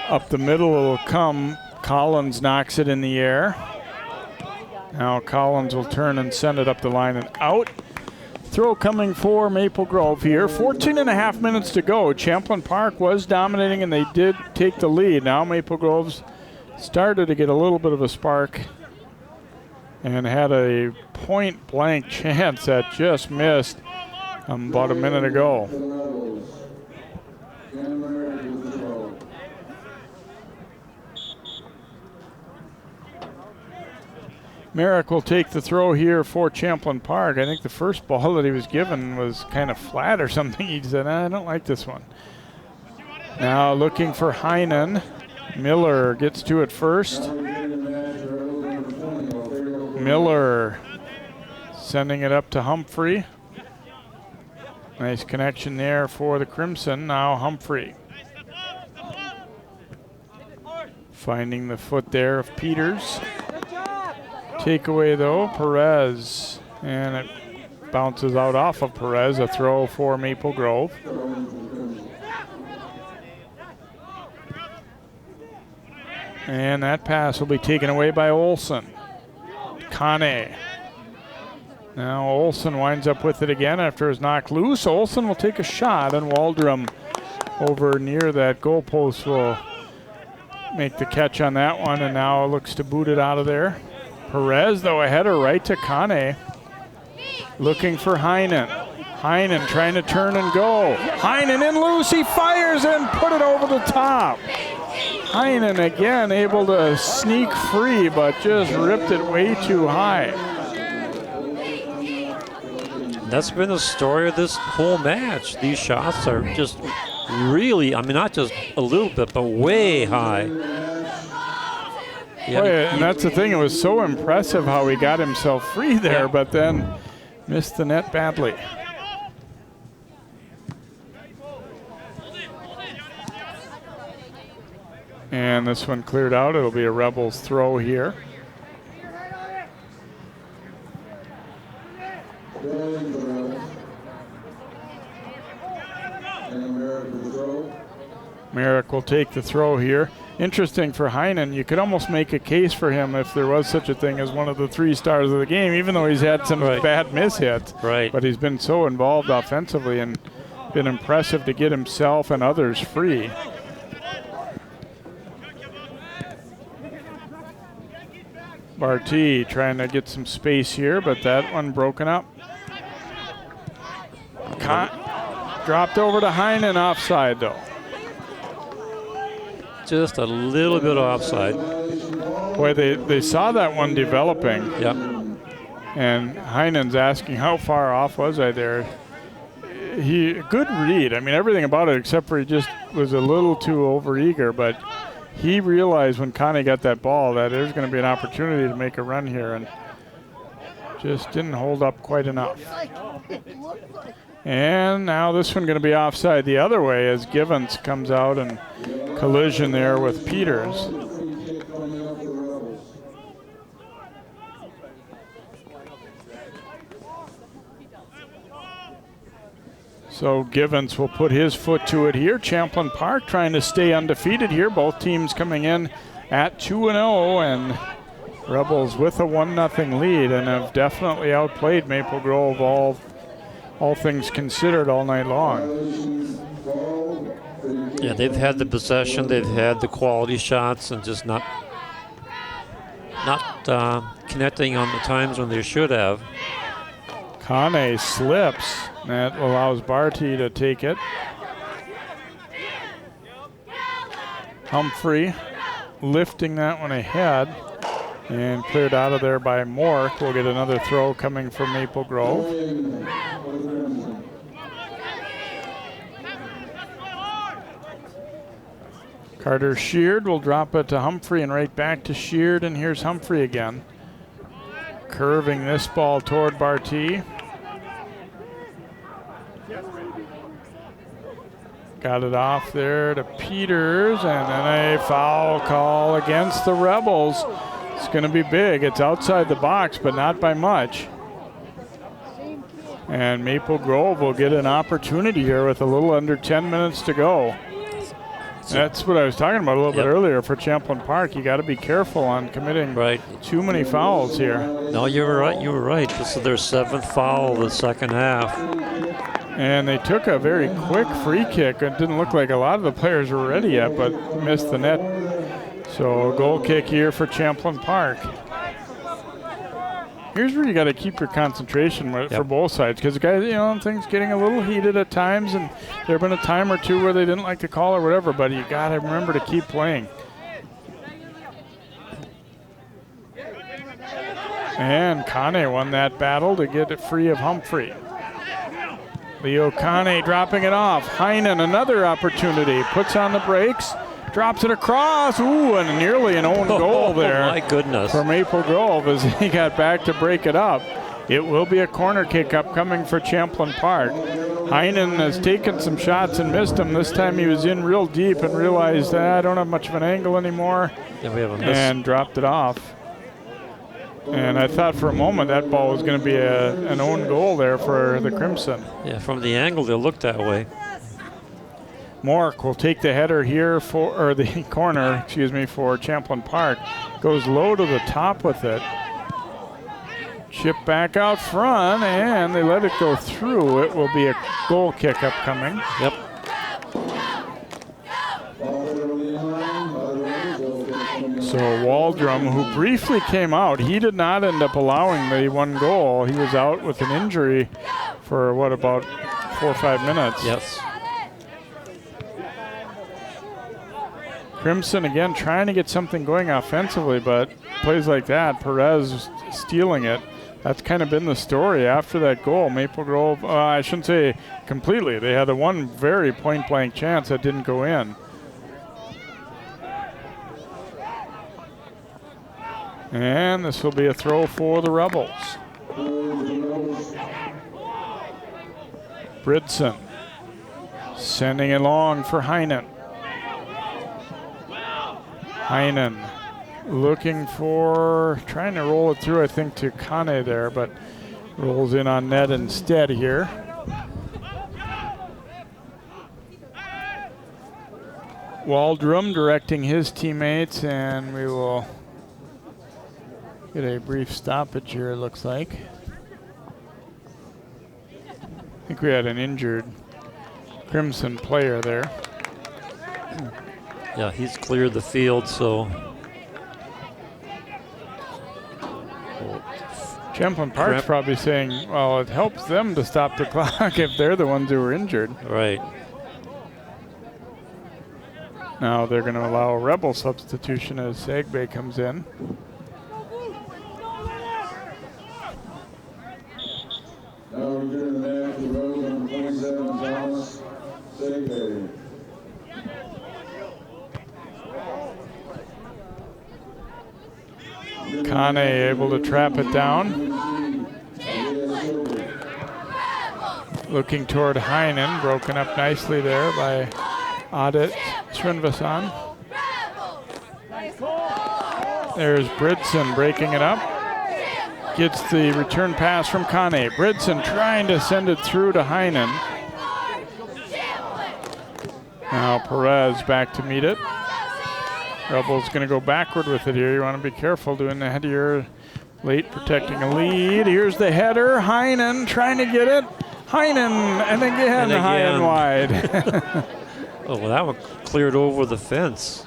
Up the middle will come. Collins knocks it in the air. Now Collins will turn and send it up the line and out. Throw coming for Maple Grove here. 14.5 minutes to go. Champlin Park was dominating, and they did take the lead. Now Maple Grove's started to get a little bit of a spark and had a point-blank chance that just missed about a minute ago. Merrick will take the throw here for Champlin Park. I think the first ball that he was given was kind of flat or something. He said, I don't like this one. Now looking for Heinen. Miller gets to it first. Miller sending it up to Humphrey. Nice connection there for the Crimson. Now Humphrey. Finding the foot there of Peters. Takeaway though, Perez. And it bounces out off of Perez. A throw for Maple Grove. And that pass will be taken away by Olsen. Kane. Now Olsen winds up with it again after his knock loose. Olsen will take a shot, and Waldrum over near that goalpost will make the catch on that one, and now looks to boot it out of there. Perez, though, a header right to Kane. Looking for Heinen. Heinen trying to turn and go. Heinen in loose. He fires and put it over the top. Heinen again able to sneak free, but just ripped it way too high. That's been the story of this whole match. These shots are just really, not just a little bit, but way high. Yeah, and that's the thing. It was so impressive how he got himself free there, but then missed the net badly. And this one cleared out. It'll be a Rebels throw here. Merrick will take the throw here. Interesting for Heinen. You could almost make a case for him if there was such a thing as one of the 3 stars of the game, even though he's had some bad mishits. Right. But he's been so involved offensively and been impressive to get himself and others free. Barty trying to get some space here, but that one broken up. Dropped over to Heinen, offside though. Just a little bit offside. Boy, they saw that one developing. Yep. And Heinen's asking, how far off was I there? Good read. Everything about it except for he just was a little too overeager, but he realized when Connie got that ball that there's going to be an opportunity to make a run here, and just didn't hold up quite enough. And now this one going to be offside the other way as Givens comes out and collision there with Peters. So Givens will put his foot to it here. Champlin Park trying to stay undefeated here. Both teams coming in at 2-0, and Rebels with a 1-0 lead, and have definitely outplayed Maple Grove all things considered all night long. Yeah, they've had the possession, they've had the quality shots, and just not connecting on the times when they should have. Kane slips. That allows Barty to take it. Humphrey lifting that one ahead. And cleared out of there by Mork. We'll get another throw coming from Maple Grove. Carter Sheard will drop it to Humphrey and right back to Sheard, and here's Humphrey again. Curving this ball toward Barty. Got it off there to Peters, and then a foul call against the Rebels. It's going to be big. It's outside the box, but not by much. And Maple Grove will get an opportunity here with a little under 10 minutes to go. That's what I was talking about a little bit earlier for Champlin Park. You got to be careful on committing too many fouls here. No, you were right. You were right. This is their 7th foul of the second half. And they took a very quick free kick. It didn't look like a lot of the players were ready yet, but missed the net. So a goal kick here for Champlin Park. Here's where you got to keep your concentration for both sides, because guys, things getting a little heated at times, and there have been a time or two where they didn't like the call or whatever, but you got to remember to keep playing. And Kane won that battle to get it free of Humphrey. Leo Kane dropping it off. Heinen, another opportunity, puts on the brakes. Drops it across. Ooh, and nearly an own goal there. Oh, my goodness. For Maple Grove as he got back to break it up. It will be a corner kick upcoming for Champlin Park. Heinen has taken some shots and missed them. This time he was in real deep and realized I don't have much of an angle anymore. Yeah, we have a miss. And dropped it off. And I thought for a moment that ball was going to be an own goal there for the Crimson. Yeah, from the angle it looked that way. Mork will take the header here or the corner, for Champlin Park. Goes low to the top with it. Chip back out front, and they let it go through. It will be a goal kick upcoming. Yep. So Waldrum, who briefly came out, he did not end up allowing the one goal. He was out with an injury for, about 4 or 5 minutes. Yes. Crimson again trying to get something going offensively, but plays like that, Perez stealing it. That's kind of been the story after that goal. Maple Grove, I shouldn't say completely. They had the one very point-blank chance that didn't go in. And this will be a throw for the Rebels. Bridson sending it long for Heinen. Heinen looking for, trying to roll it through, I think, to Kane there, but rolls in on net instead here. Waldrum directing his teammates, and we will get a brief stoppage here, it looks like. I think we had an injured Crimson player there. Yeah, he's cleared the field, so. Champlin Park's probably saying, well, it helps them to stop the clock if they're the ones who were injured. Right. Now they're going to allow a Rebel substitution as Sagbay comes in. Now we turn the match to row number 27, Thomas Sagbay. Kane able to trap it down. Looking toward Heinen, broken up nicely there by Adit Srinvasan. There's Bridson breaking it up. Gets the return pass from Kane. Bridson trying to send it through to Heinen. Now Perez back to meet it. Rebels going to go backward with it here. You want to be careful doing that here. Late protecting a lead. Here's the header. Heinen trying to get it. Heinen, and again, high and wide. Oh, well, that one cleared over the fence.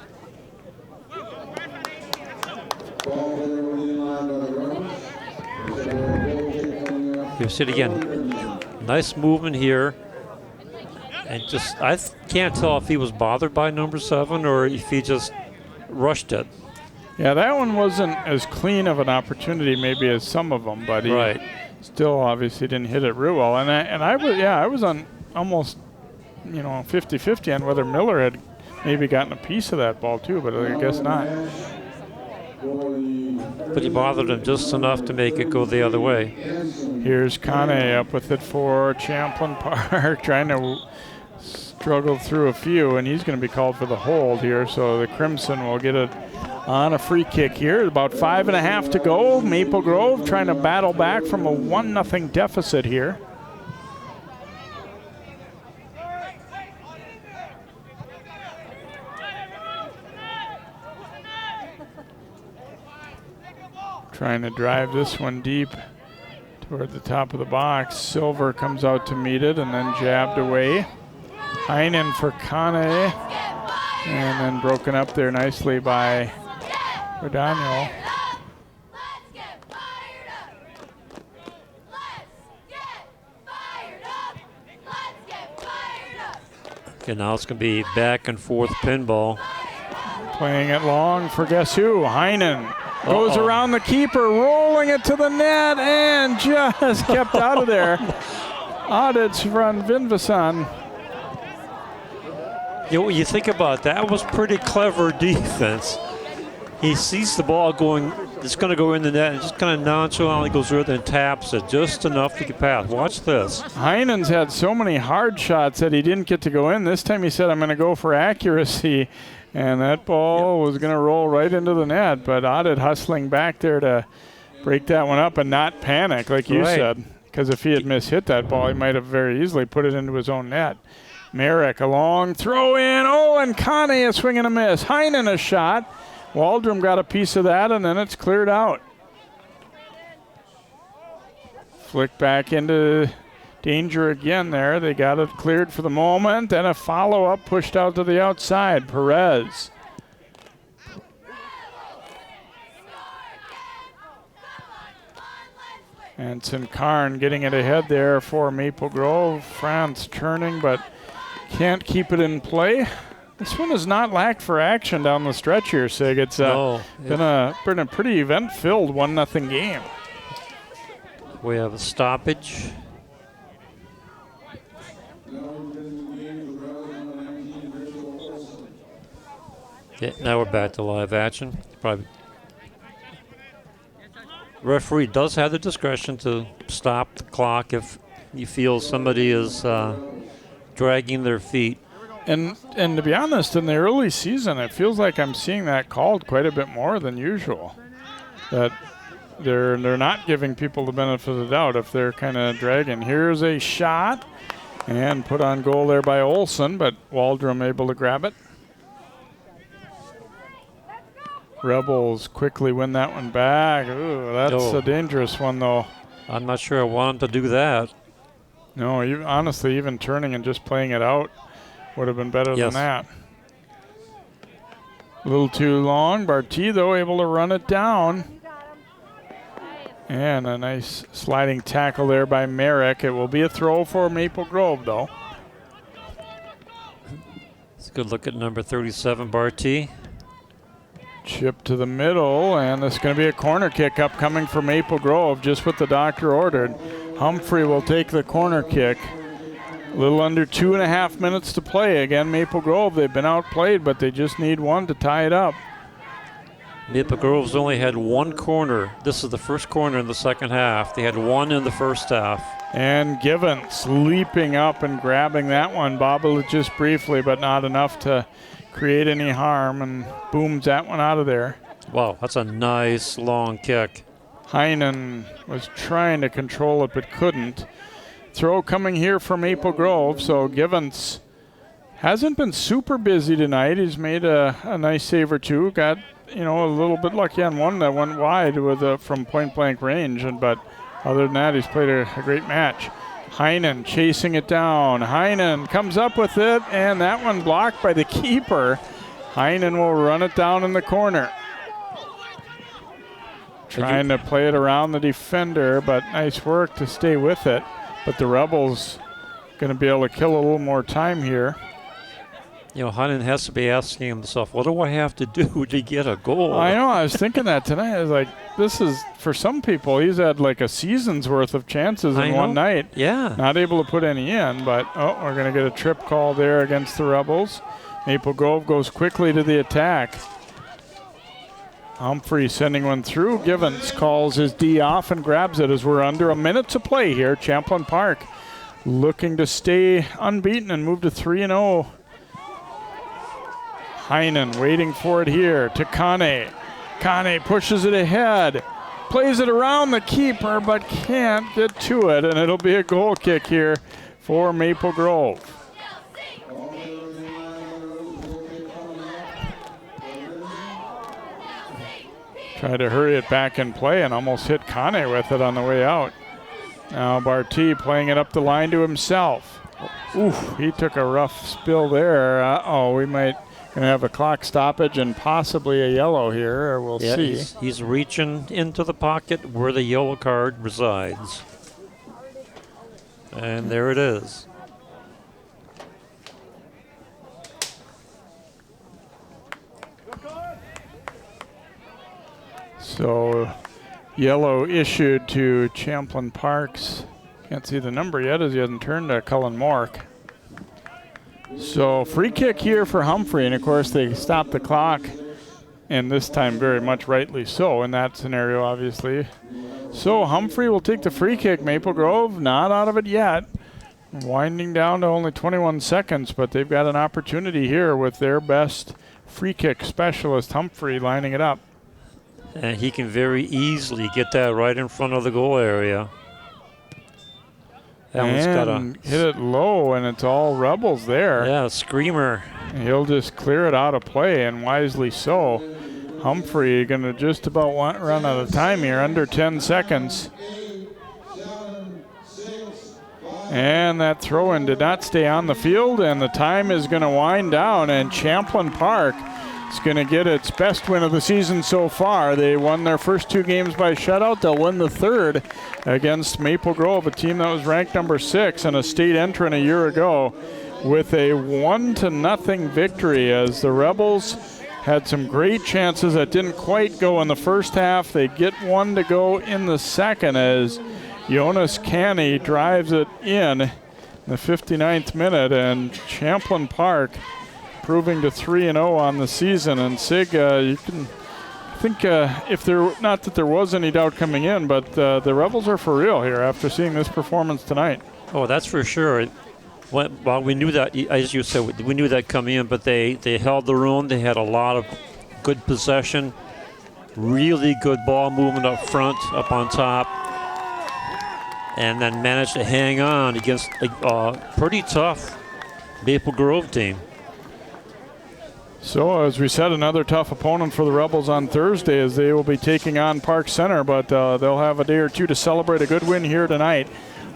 Here's it again. Nice movement here. And just, can't tell if he was bothered by number 7 or if he just rushed it. Yeah, that one wasn't as clean of an opportunity maybe as some of them, but he still obviously didn't hit it real well. And I was on almost 50-50 on whether Miller had maybe gotten a piece of that ball too, but I guess not. But he bothered him just enough to make it go the other way. Here's Kane up with it for Champlin Park, trying to struggle through a few, and he's going to be called for the hold here, so the Crimson will get it on a free kick here. About 5.5 to go. Maple Grove trying to battle back from a 1-0 deficit here. Trying to drive this one deep toward the top of the box. Silver comes out to meet it and then jabbed away. Heinen for Kane. And then broken up there nicely by Rodano. Okay, now it's going to be back and forth pinball. Playing it long for guess who? Heinen. Goes around the keeper, rolling it to the net, and just kept out of there. Audits from Vinvason. You think about that was pretty clever defense. He sees the ball going, it's going to go in the net, and just kind of nonchalantly goes through it and taps it just enough to get past. Watch this. Heinen's had so many hard shots that he didn't get to go in. This time he said, I'm going to go for accuracy. And that ball was going to roll right into the net, but Audit hustling back there to break that one up and not panic, like you said. Because if he had mishit that ball, he might have very easily put it into his own net. Merrick, a long throw in. Oh, and Kane a swing and a miss. Heinen a shot. Waldrum got a piece of that, and then it's cleared out. Flick back into danger again there. They got it cleared for the moment. And a follow-up pushed out to the outside. Perez. And Sincarn getting it ahead there for Maple Grove. France turning, but can't keep it in play. This one has not lacked for action down the stretch here, Sig. It's been a pretty event-filled 1-0 game. We have a stoppage. Okay, now we're back to live action. Probably. Referee does have the discretion to stop the clock if he feels somebody is dragging their feet. And to be honest, in the early season, it feels like I'm seeing that called quite a bit more than usual. That they're not giving people the benefit of the doubt if they're kind of dragging. Here's a shot and put on goal there by Olsen, but Waldrum able to grab it. Rebels quickly win that one back. Ooh, that's a dangerous one, though. I'm not sure I want him to do that. No, honestly, even turning and just playing it out would have been better than that. A little too long. Barty, though, able to run it down. And a nice sliding tackle there by Merrick. It will be a throw for Maple Grove, though. Let's go look at number 37, Barty. Chip to the middle, and this is going to be a corner kick upcoming for Maple Grove, just what the doctor ordered. Humphrey will take the corner kick. A little under 2.5 minutes to play. Again, Maple Grove, they've been outplayed, but they just need one to tie it up. Maple Grove's only had one corner. This is the first corner in the second half. They had one in the first half. And Givens leaping up and grabbing that one. Bobbled it just briefly, but not enough to create any harm, and booms that one out of there. Wow, that's a nice long kick. Heinen was trying to control it but couldn't. Throw coming here from Maple Grove, so Givens hasn't been super busy tonight. He's made a nice save or two. Got a little bit lucky on one that went wide with from point blank range, but other than that, he's played a great match. Heinen chasing it down. Heinen comes up with it, and that one blocked by the keeper. Heinen will run it down in the corner. Trying to play it around the defender, but nice work to stay with it. But the Rebels going to be able to kill a little more time here. You know, Heinen has to be asking himself, what do I have to do to get a goal? I know. I was thinking that tonight. I was like, this is, for some people, he's had like a season's worth of chances in one night. Yeah. Not able to put any in, but, we're going to get a trip call there against the Rebels. Maple Grove goes quickly to the attack. Humphrey sending one through. Givens calls his D off and grabs it as we're under a minute to play here. Champlin Park looking to stay unbeaten and move to 3-0. Heinen waiting for it here to Kane. Kane pushes it ahead. Plays it around the keeper but can't get to it, and it'll be a goal kick here for Maple Grove. Tried to hurry it back in play and almost hit Kane with it on the way out. Now Barty playing it up the line to himself. Oof, he took a rough spill there. We might gonna have a clock stoppage and possibly a yellow here, or we'll see. He's reaching into the pocket where the yellow card resides. And there it is. So, yellow issued to Champlin Parks. Can't see the number yet as he hasn't turned to Cullen Mork. So, free kick here for Humphrey, and of course they stop the clock, and this time very much rightly so in that scenario, obviously. So, Humphrey will take the free kick. Maple Grove not out of it yet. Winding down to only 21 seconds, but they've got an opportunity here with their best free kick specialist, Humphrey, lining it up. And he can very easily get that right in front of the goal area. That one's got a hit it low, and it's all Rebels there. Yeah, screamer. He'll just clear it out of play, and wisely so. Humphrey going to just about run out of time here, under 10 seconds. And that throw-in did not stay on the field, and the time is going to wind down, and Champlin Park is going to get its best win of the season so far. They won their first two games by shutout. They'll win the third against Maple Grove, a team that was ranked number 6 and a state entrant a year ago, with a 1-0 victory as the Rebels had some great chances that didn't quite go in the first half. They get one to go in the second as Jonas Canny drives it in the 59th minute, and Champlin Park proving to 3-0 on the season. And Sig, you can think if there, not that there was any doubt coming in, but the Rebels are for real here after seeing this performance tonight. Oh, that's for sure. Well, we knew that, as you said, we knew that coming in, but they held their own. They had a lot of good possession, really good ball movement up front, up on top, and then managed to hang on against a pretty tough Maple Grove team. So, as we said, another tough opponent for the Rebels on Thursday as they will be taking on Park Center, but they'll have a day or two to celebrate a good win here tonight.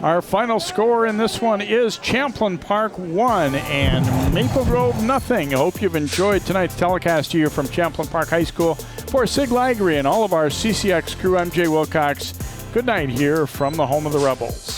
Our final score in this one is Champlin Park 1 and Maple Grove 0. I hope you've enjoyed tonight's telecast here from Champlin Park High School. For Sig Lagery and all of our CCX crew, I'm Jay Wilcox. Good night here from the home of the Rebels.